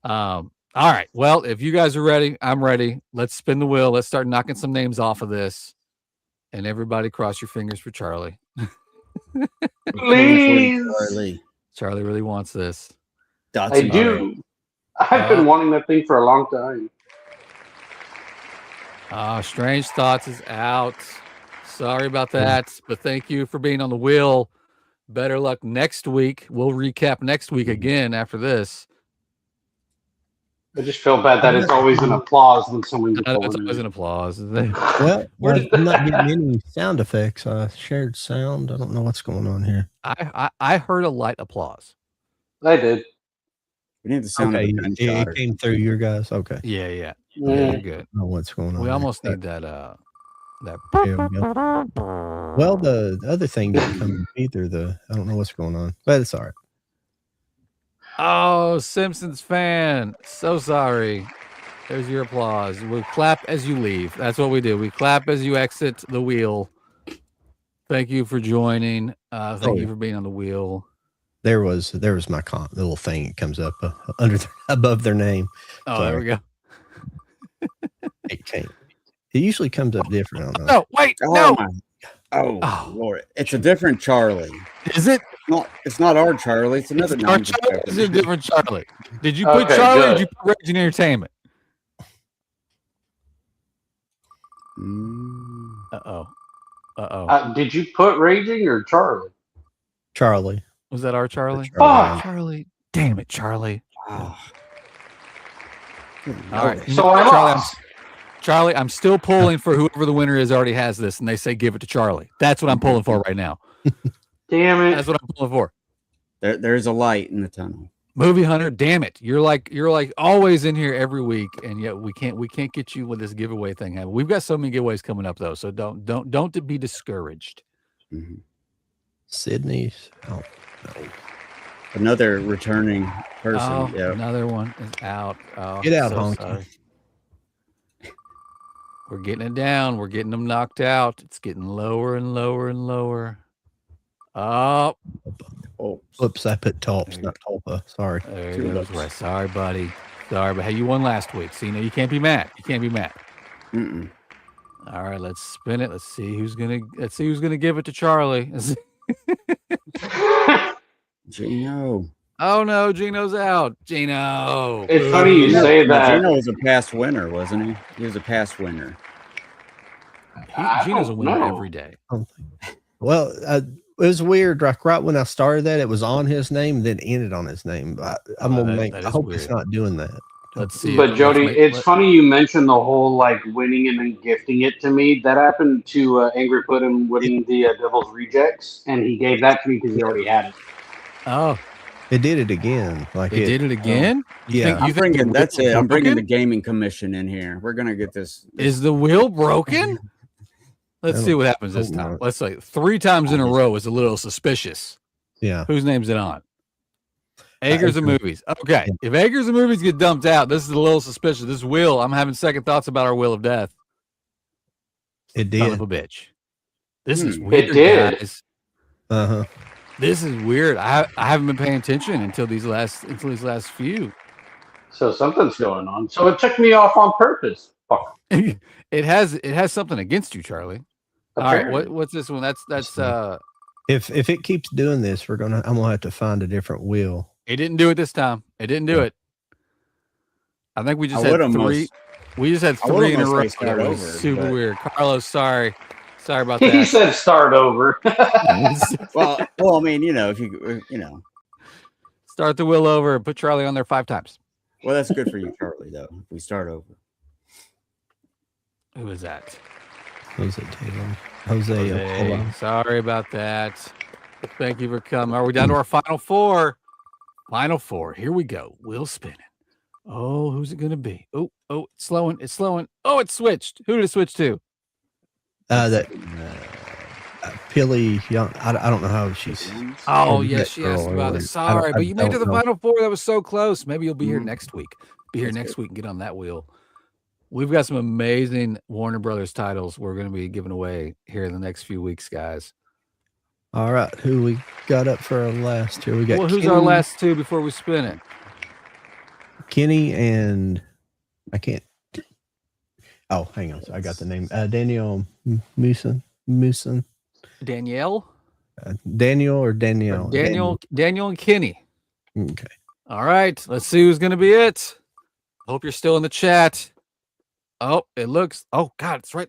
All right. Well, if you guys are ready, I'm ready. Let's spin the wheel. Let's start knocking some names off of this. And everybody cross your fingers for Charlie. Please. Charlie really wants this. I do. I've been wanting that thing for a long time. Strange Thoughts is out. Sorry about that, but thank you for being on the wheel. Better luck next week. We'll recap next week again after this. I just feel bad that it's always an applause when someone gets It's always an applause. Well, I'm not getting any sound effects. Shared sound. I don't know what's going on here. I heard a light applause. I did. We need the sound. Okay, it came through your guys. Okay. Yeah, you're good. I don't know what's going on. We almost need that. That. Well, the other thing didn't come either. I don't know what's going on, but it's all right. Oh, Simpsons fan. So sorry. There's your applause. We'll clap as you leave. That's what we do. We clap as you exit the wheel. Thank you for joining. Thank you for being on the wheel. There was my little thing that comes up above their name. Oh, sorry. There we go. It usually comes up different. I don't know. No, wait, no. Oh, Lord. It's a different Charlie. Is it? No, it's not our Charlie. It's another Charlie. It's a different Charlie. Did you put Charlie or did you put Raging Entertainment? Uh-oh. Did you put Raging or Charlie? Charlie. Was that our Charlie? Charlie. Damn it, Charlie. Oh. All right. So I lost. Charlie, I'm still pulling for whoever the winner is already has this, and they say give it to Charlie. That's what I'm pulling for right now. Damn it. That's what I'm pulling for. There's a light in the tunnel. Movie Hunter, damn it. You're like always in here every week, and yet we can't get you with this giveaway thing. We've got so many giveaways coming up though, so don't be discouraged. Mm-hmm. Sydney's out. No. Another returning person. Oh, yeah. Another one is out. Oh, get out, so Honky. Sorry. We're getting it down. We're getting them knocked out. It's getting lower and lower and lower. Oh. Oops, I put Tulps, not Tulpa. Sorry. There it goes. Right. Sorry, buddy. Sorry, but hey, you won last week. So you can't be mad. You can't be mad. Mm-mm. All right, let's spin it. Let's see who's gonna give it to Charlie. Gino. Oh no, Gino's out. Gino. It's funny you say that. Gino was a past winner, wasn't he? He was a past winner. Gino's a winner every day. Well, it was weird. Like right when I started that, it was on his name, then ended on his name. I hope weird. It's not doing that. Let's see. But Jody, it's funny you mentioned the whole like winning and then gifting it to me. That happened to Angry Puddin winning the Devil's Rejects, and he gave that to me because he already had it. Oh. It did it again. Like it did it again? Yeah. I'm bringing the gaming commission in here. We're gonna get this. Is the wheel broken? Let's see what happens this hope time. not. Let's say 3 times in a row is a little suspicious. Yeah. Whose name's it on? Acres of Movies. Okay. If Acres of Movies get dumped out, this is a little suspicious. This wheel, I'm having second thoughts about our Wheel of Death. It did. Son of a bitch. This is weird, It did. guys. Uh-huh. This is weird. I haven't been paying attention until these last few. So something's going on. So it took me off on purpose. Fuck. It has something against you, Charlie. All right, Apparently. what's this one? That's If it keeps doing this, I'm gonna have to find a different wheel. it didn't do it this time. It didn't do it. I think we just had three. We just had 3 in a row. That was super weird. Carlos, sorry about that. He said start over. well, I mean, if you Start the wheel over and put Charlie on there 5 times. well, that's good for you, Charlie. Though, if we start over. Who is that? Jose Taylor. Jose. Sorry about that. Thank you for coming. Are we down to our final 4? Final 4. Here we go. Wheel spinning. Oh, who's it going to be? Oh, it's slowing. It's slowing. Oh, it switched. Who did it switch to? Pilly Young. I don't know how she's. Oh, yes, she asked about it. Sorry, but you made it to the final 4. That was so close. Maybe you'll be here next week. Be here next week and get on that wheel. We've got some amazing Warner Brothers titles we're going to be giving away here in the next few weeks, guys. All right, who we got up for our last here? We got who's our last 2 before we spin it? Kenny and I can't. Oh, hang on. I got the name. Daniel Musin. Danielle? Daniel or Danielle? Daniel and Kenny. Okay. All right. Let's see who's going to be it. Hope you're still in the chat. Oh, it looks. Oh, God, it's right.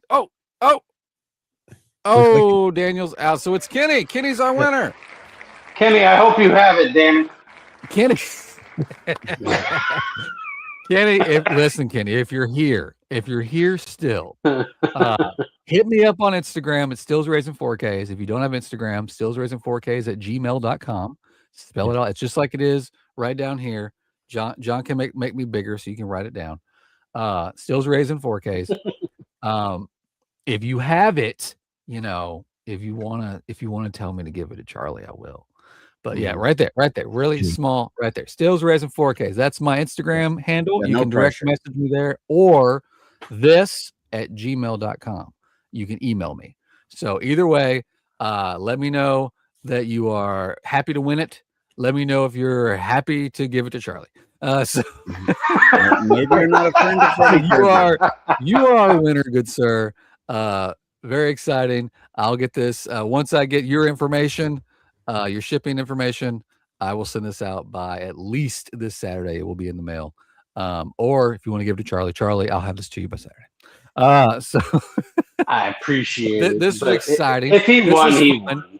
Oh, Daniel's out. So it's Kenny. Kenny's our winner. Kenny, I hope you have it, damn it. Kenny. Kenny, listen, Kenny, if you're here still, hit me up on Instagram. It's Stills Raising 4Ks. If you don't have Instagram, Stills Raising 4Ks at gmail.com. Spell it out. It's just like it is right down here. John can make me bigger so you can write it down. Stills Raising 4Ks. If you have it, if you wanna tell me to give it to Charlie, I will. But yeah, right there, really small, right there. Stills Raising 4Ks. That's my Instagram handle. Yeah, you can direct message me there, or this at gmail.com. You can email me. So either way, let me know that you are happy to win it. Let me know if you're happy to give it to Charlie. So maybe you're not a friend of Freddie. You are a winner, good sir. Very exciting. I'll get this once I get your information. Your shipping information, I will send this out by at least this Saturday. It will be in the mail. Or if you want to give it to Charlie, I'll have this to you by Saturday. So I appreciate it. This was exciting. If he won, he won.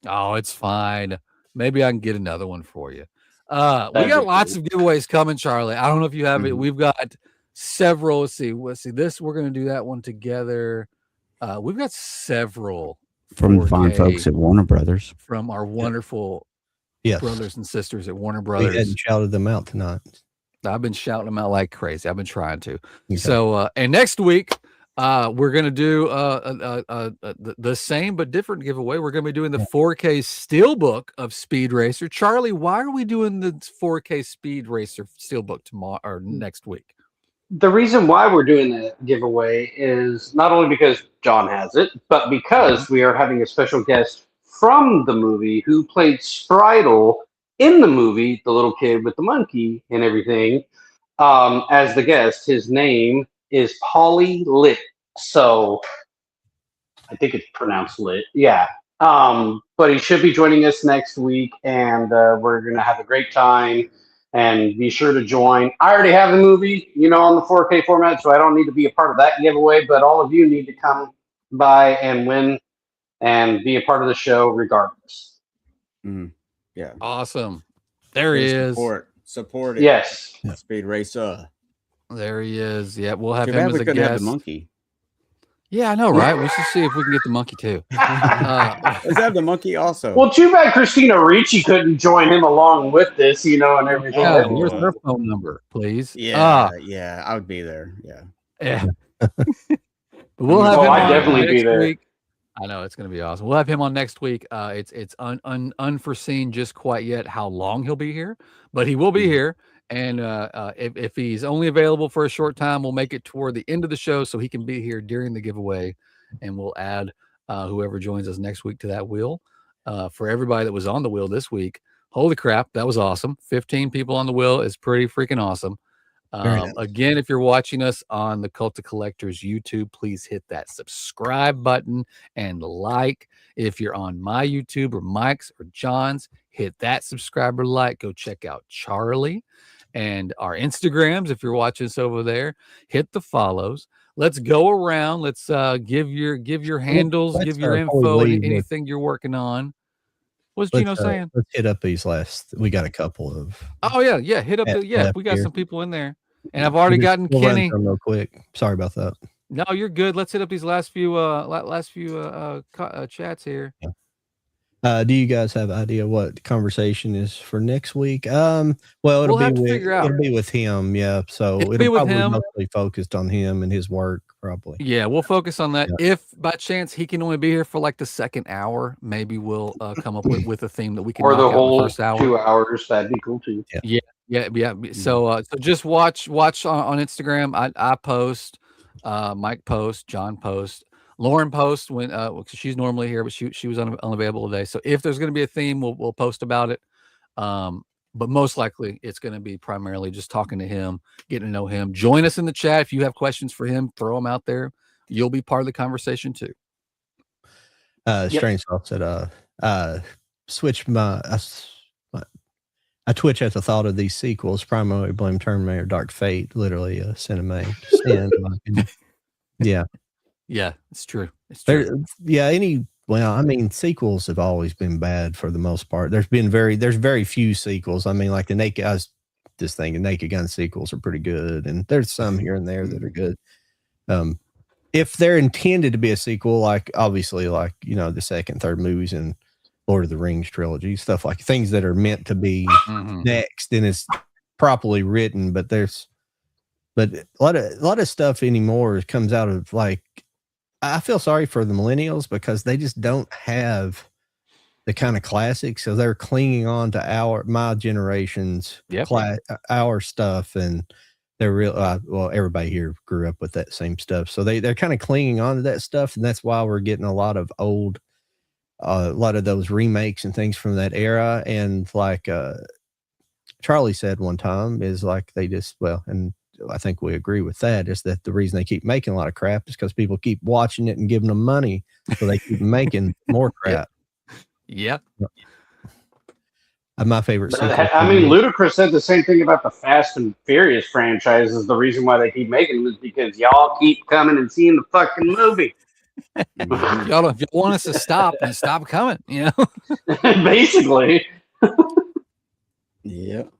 Oh, it's fine. Maybe I can get another one for you. We got lots of giveaways coming, Charlie. I don't know if you have it. We've got several. Let's see this. We're going to do that one together. We've got several. From the fine folks at Warner Brothers. From our wonderful brothers and sisters at Warner We Brothers. hadn't shouted them out tonight. I've been shouting them out like crazy. I've been trying to. Okay. So, and next week, we're going to do the same but different giveaway. We're going to be doing the 4K Steelbook of Speed Racer. Charlie, why are we doing the 4K Speed Racer Steelbook tomorrow or next week? The reason why we're doing that giveaway is not only because John has it, but because we are having a special guest from the movie who played Spritle in the movie, the little kid with the monkey and everything, as the guest. His name is Paulie Lit. So I think it's pronounced Lit. Yeah. But he should be joining us next week, and we're going to have a great time. And be sure to join. I already have the movie, on the 4K format, so I don't need to be a part of that giveaway. But all of you need to come by and win and be a part of the show regardless. Yeah. Awesome. There he is. Support it. Yes. Speed Racer. There he is. Yeah, we'll have Too him bad as we a couldn't guest. have the monkey. Yeah, I know, right? We should see if we can get the monkey too. Let's have the monkey also. Well, too bad Christina Ricci couldn't join him along with this, and everything. Yeah, where's her phone number, please? Yeah, I would be there. Yeah. But we'll have Oh, him I'd on definitely be next there. week. I know it's going to be awesome. We'll have him on next week. It's unforeseen just quite yet how long he'll be here, but he will be here. And if he's only available for a short time, we'll make it toward the end of the show so he can be here during the giveaway, and we'll add whoever joins us next week to that wheel. For everybody that was on the wheel this week, holy crap, that was awesome! 15 people on the wheel is pretty freaking awesome. Nice. Again, if you're watching us on the Cult of Collectors YouTube, please hit that subscribe button and like. If you're on my YouTube or Mike's or John's, hit that subscriber like. Go check out Charlie and our Instagrams. If you're watching us over there, hit the follows. Let's go around. Let's give your handles, give your info, and anything you're working on. What's Gino saying? Let's hit up these last. We got a couple of. Oh yeah. Hit up we got some people in there, and I've already gotten Kenny. Real quick. Sorry about that. No, you're good. Let's hit up these last few chats here. Yeah. Do you guys have an idea what the conversation is for next week? Well, it'll be with him. Yeah. So it'll be with him. Mostly focused on him and his work. Probably. Yeah, we'll focus on that. Yeah. If by chance he can only be here for like the second hour, maybe we'll come up with a theme that we can. Or the whole first hour. 2 hours. That'd be cool too. Yeah. So just watch on Instagram. I post, Mike posts, John posts, Lauren posts when she's normally here, but she was unavailable today. So if there's going to be a theme, we'll post about it. But most likely it's going to be primarily just talking to him, getting to know him. Join us in the chat. If you have questions for him, throw them out there. You'll be part of the conversation too. Strange Thought said, switch I twitch at the thought of these sequels, primarily blame Terminator, Dark Fate, literally a cinema sin. Yeah. Yeah, it's true. It's true. Well, I mean, sequels have always been bad for the most part. There's very few sequels. I mean, like I was just thinking Naked Gun sequels are pretty good, and there's some here and there that are good. If they're intended to be a sequel, like obviously, like the second, third movies and Lord of the Rings trilogy, stuff like things that are meant to be next, and it's properly written. But a lot of stuff anymore comes out of like. I feel sorry for the millennials because they just don't have the kind of classics. So they're clinging on to my generation's our stuff. And they're well, everybody here grew up with that same stuff. So they're kind of clinging on to that stuff. And that's why we're getting a lot of those remakes and things from that era. And like Charlie said one time is like, and I think we agree with that, is that the reason they keep making a lot of crap is because people keep watching it and giving them money, so they keep making more crap. Yeah. My favorite sequel. I mean, Ludacris said the same thing about the Fast and Furious franchises. The reason why they keep making them is because y'all keep coming and seeing the fucking movie. Y'all, if you want us to stop, then stop coming, Basically. Yep.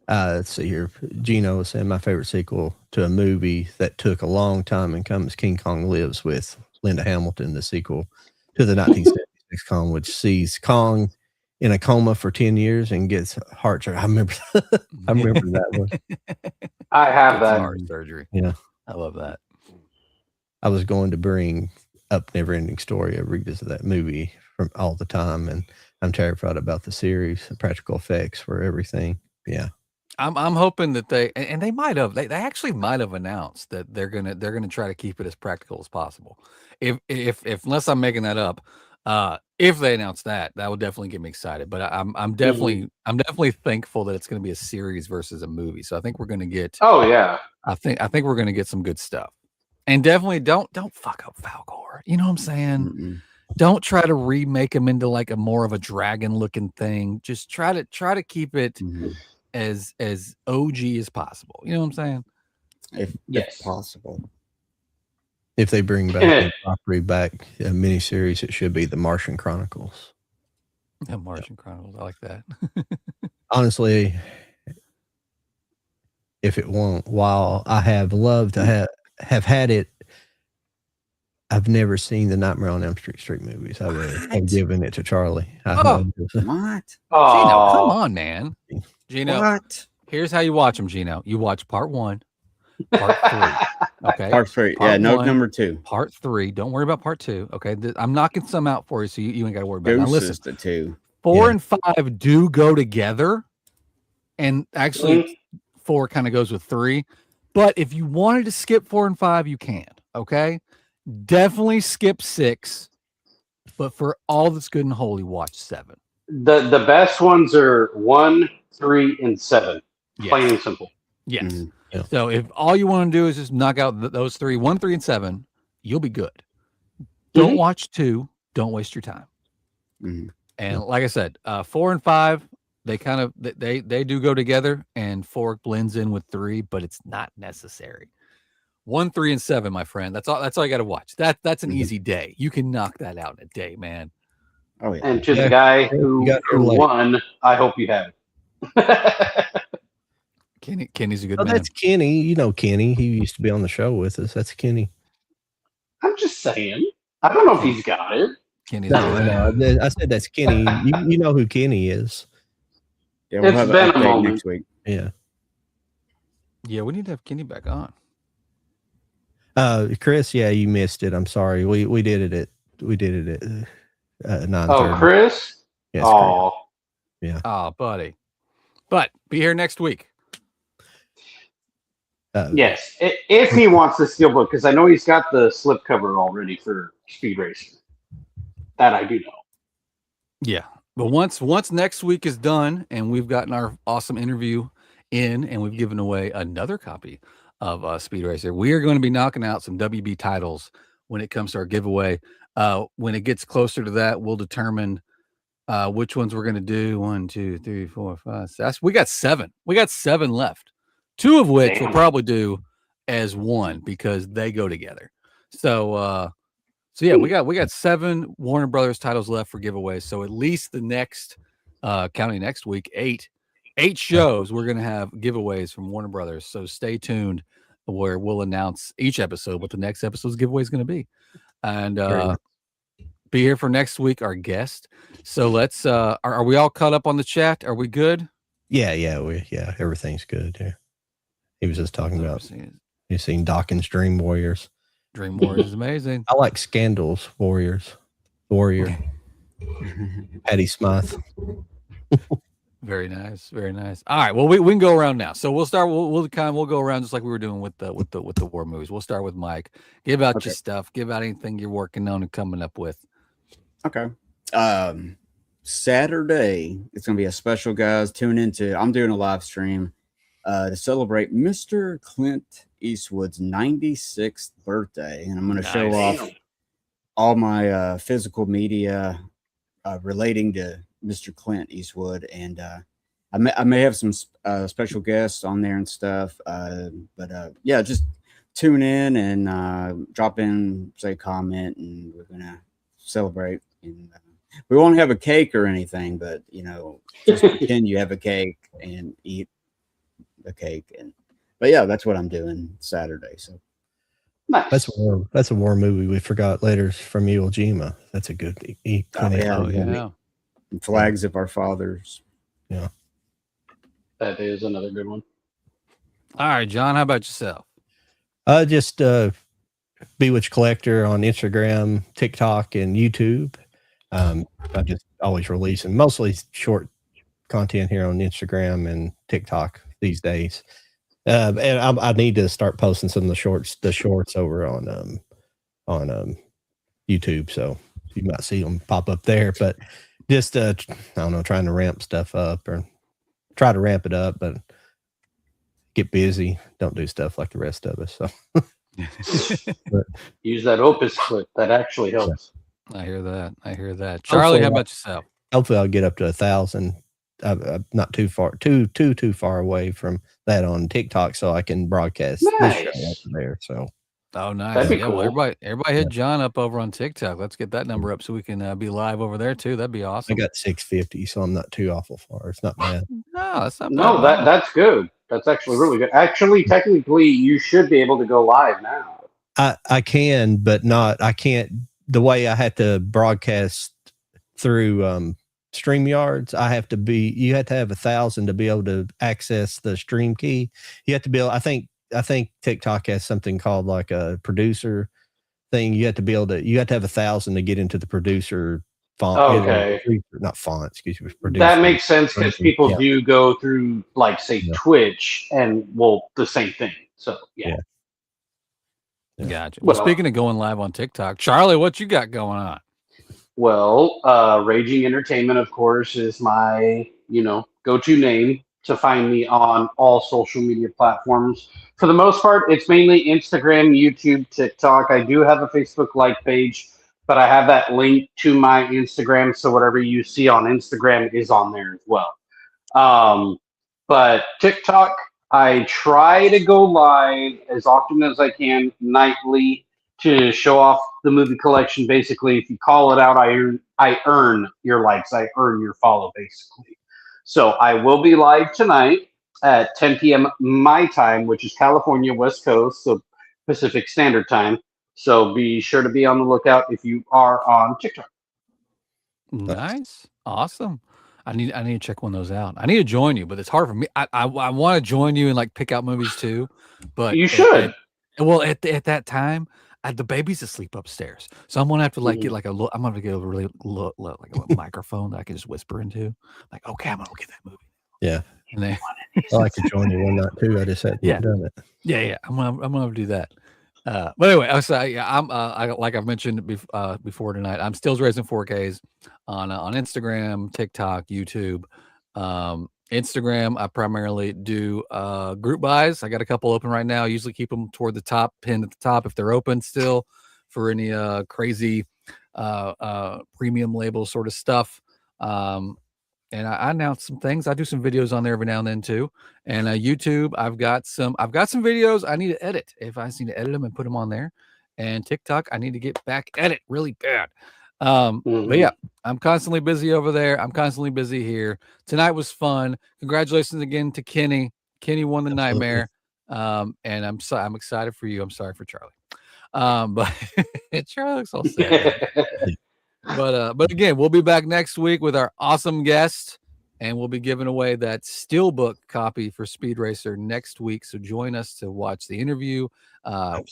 Let's see here. Gino was saying my favorite sequel to a movie that took a long time and comes King Kong Lives with Linda Hamilton, the sequel to the 1976 Kong, which sees Kong in a coma for 10 years and gets heart surgery. I remember that one. I have that. Heart surgery. Yeah. I love that. I was going to bring up Neverending Story. I revisit that movie from all the time, and I'm terrified about the series, the practical effects for everything. Yeah. I'm hoping that they actually might have announced that they're gonna try to keep it as practical as possible. If unless I'm making that up, if they announce that would definitely get me excited. But I'm definitely thankful that it's going to be a series versus a movie. So I think we're going to get. Oh yeah. I think we're going to get some good stuff. And definitely don't fuck up Falcor. You know what I'm saying? Mm-mm. Don't try to remake him into like a more of a dragon looking thing. Just try to keep it. Mm-hmm. as OG as possible. You know what I'm saying? If possible. If they bring back the property back a miniseries, it should be the Martian Chronicles. The Martian Chronicles. I like that. Honestly, if it won't, while I have loved to have had it, I've never seen the Nightmare on Elm Street movies. I would have given it to Charlie. What? Gino, come on, man. Gino, what? Here's how you watch them, Gino. You watch part 1, part 3, Okay. Part 3. Part Yeah, note one, number 2. Part 3. Don't worry about part 2. Okay. I'm knocking some out for you, so you ain't got to worry about it. Now, Goose listen, is the 2. 4 Yeah. and 5 do go together. And actually, 4 kind of goes with 3. But if you wanted to skip 4 and 5, you can. Okay. Definitely skip 6. But for all that's good and holy, watch 7. The best ones are 1, 3, and 7. Plain and simple. Yes. Mhm. Yeah. So if all you want to do is just knock out those 3, 1, 3, and 7, you'll be good. Don't watch 2. Don't waste your time. Mhm. And like I said, 4 and 5, they kind of they do go together, and 4 blends in with 3, but it's not necessary. 1, 3, and 7, my friend. That's all you got to watch. That's an easy day. You can knock that out in a day, man. Oh yeah. And to Yeah, the guy you who got here late. won, I hope you have it. Kenny's a good Oh, man. that's Kenny. You know Kenny. He used to be on the show with us. That's Kenny. I'm just saying. I don't know if he's got it. Kenny's a good man. No, I said that's Kenny. You know who Kenny is. Yeah, we'll It's have been an a update moment. next week. Yeah. Yeah, we need to have Kenny back on. Chris, yeah, you missed it. I'm sorry. We did it at 9:30. Oh, Chris? Yes, Oh, Oh, buddy. But be here next week. yes. If he wants the steelbook, because I know he's got the slipcover already for Speed Racer. That I do know. Yeah. But once next week is done and we've gotten our awesome interview in and we've given away another copy of Speed Racer, we are going to be knocking out some WB titles when it comes to our giveaway. When it gets closer to that, we'll determine which ones we're going to do. 1, 2, 3, 4, 5, 6. We got 7. We got 7 left. 2 of which we'll probably do as one because they go together. So yeah, we got 7 Warner Brothers titles left for giveaways. So at least the next, counting next week, 8 shows we're gonna have giveaways from Warner Brothers. So stay tuned, where we'll announce each episode what the next episode's giveaway is going to be, and be here for next week. Our guest. So let's. Are we all caught up on the chat? Are we good? Yeah, everything's good. Yeah. He was just talking about you've seen Dawkins Dream Warriors. Dream Warriors is amazing. I like Scandals Warrior. Patty Smythe. Very nice, very nice. All right, well we can go around now. So we'll start. We'll go around just like we were doing with the war movies. We'll start with Mike. Give out your stuff. Give out anything you're working on and coming up with. Okay. Saturday, it's gonna be a special, guys. Tune into. I'm doing a live stream to celebrate Mr. Clint Eastwood's 96th birthday, and I'm going to show off all my physical media relating to Mr. Clint Eastwood, and I may have some special guests on there and stuff. But yeah, just tune in and drop in, say a comment, and we're gonna celebrate. And we won't have a cake or anything, but just pretend you have a cake and eat the cake. But yeah, that's what I'm doing Saturday. So nice. That's a war movie. We forgot Letters from Iwo Jima. That's a good Yeah. Flags of Our Fathers. Yeah. That is another good one. All right, John, how about yourself? Just Bewitched Collector on Instagram, TikTok, and YouTube. I just always releasing mostly short content here on Instagram and TikTok these days. And I need to start posting some of the shorts over on YouTube. So you might see them pop up there, but just, I don't know, trying to ramp stuff up or try to ramp it up, but get busy. Don't do stuff like the rest of us. So Use that Opus clip. That actually helps. I hear that. Charlie, how about yourself? Hopefully I'll get up to 1,000. I'm not too far away from that on TikTok, so I can broadcast this show over there. So, nice. That'd be Yeah, cool. well, everybody hit John up over on TikTok. Let's get that number up so we can be live over there too. That'd be awesome. I got 650, so I'm not too awful far. It's not bad. No, that's not No, bad. that's good. That's actually really good. Actually, technically, you should be able to go live now. I can, but not. I can't. The way I have to broadcast through StreamYards, you have to have 1,000 to be able to access the stream key. You have to be able, I think I think TikTok has something called like a producer thing. You have to be able to. You have to have 1,000 to get into the producer font. Okay. Not font. Excuse me. Producer. That makes sense because people Yeah. do go through, like, say, Yeah. Twitch and, well, the same thing. So, yeah. Yeah. Gotcha. Well, speaking of going live on TikTok, Charlie, what you got going on? Well, Raging Entertainment, of course, is my, go-to name to find me on all social media platforms. For the most part, it's mainly Instagram, YouTube, TikTok. I do have a Facebook like page, but I have that link to my Instagram, so whatever you see on Instagram is on there as well. But TikTok, I try to go live as often as I can nightly to show off the movie collection. Basically, if you call it out, I earn your likes, I earn your follow, basically. So I will be live tonight at 10 p.m. my time, which is California West Coast, so Pacific Standard Time. So be sure to be on the lookout if you are on TikTok. Nice, awesome. I need to check one of those out. I need to join you, but it's hard for me. I want to join you and like pick out movies too, but You should. At that time, the baby's asleep upstairs, so I'm gonna have to like get like I'm gonna have to get a really like a little microphone that I can just whisper into. Like, okay, I'm gonna get that movie. Yeah, and then I like to join you one night too. I just hadn't done it. Yeah. I'm gonna do that. But anyway, I'm like I've mentioned before tonight. I'm Stills Raising 4Ks on Instagram, TikTok, YouTube. Instagram, I primarily do group buys. I got a couple open right now. I usually keep them toward the top, pinned at the top if they're open still for any crazy premium label sort of stuff. And I announce some things. I do some videos on there every now and then too. And YouTube, I've got some videos I need to edit. If I need to edit them and put them on there. And TikTok, I need to get back at it really bad. But yeah, I'm constantly busy over there. I'm constantly busy here. Tonight was fun. Congratulations again to Kenny. Kenny won the nightmare. And I'm excited for you. I'm sorry for Charlie. But Charlie looks all sad. But again, we'll be back next week with our awesome guest, and we'll be giving away that Steelbook copy for Speed Racer next week. So join us to watch the interview.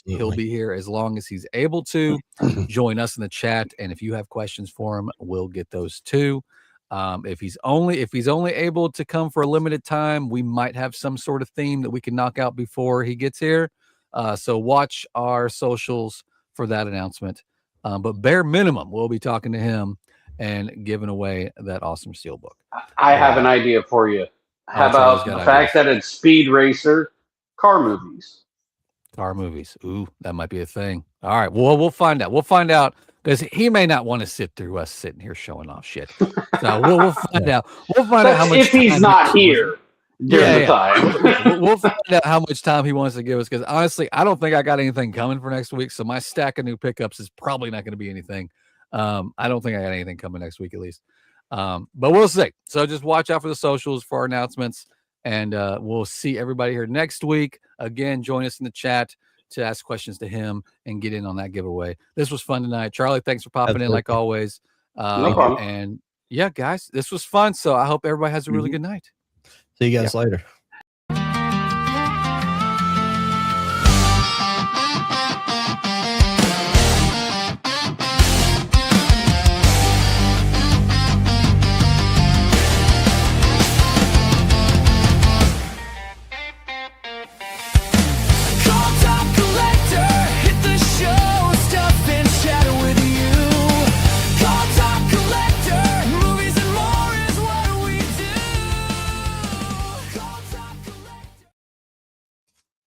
He'll be here as long as he's able to. Join us in the chat, and if you have questions for him, we'll get those too. If he's only able to come for a limited time, we might have some sort of theme that we can knock out before he gets here. So watch our socials for that announcement. But bare minimum, we'll be talking to him and giving away that awesome Steelbook. I have an idea for you. How about the fact that it's Speed Racer car movies? Car movies. Ooh, that might be a thing. All right. Well, we'll find out. We'll find out because he may not want to sit through us sitting here showing off shit. So we'll find out. We'll find out how much. If he's not here during the time. We'll find out how much time he wants to give us, because honestly, I don't think I got anything coming for next week. So my stack of new pickups is probably not going to be anything. I don't think I got anything coming next week, at least. But we'll see. So just watch out for the socials for our announcements, and we'll see everybody here next week. Again, join us in the chat to ask questions to him and get in on that giveaway. This was fun tonight. Charlie, thanks for popping in like always. No problem. And yeah, guys, this was fun. So I hope everybody has a really good night. See you guys later.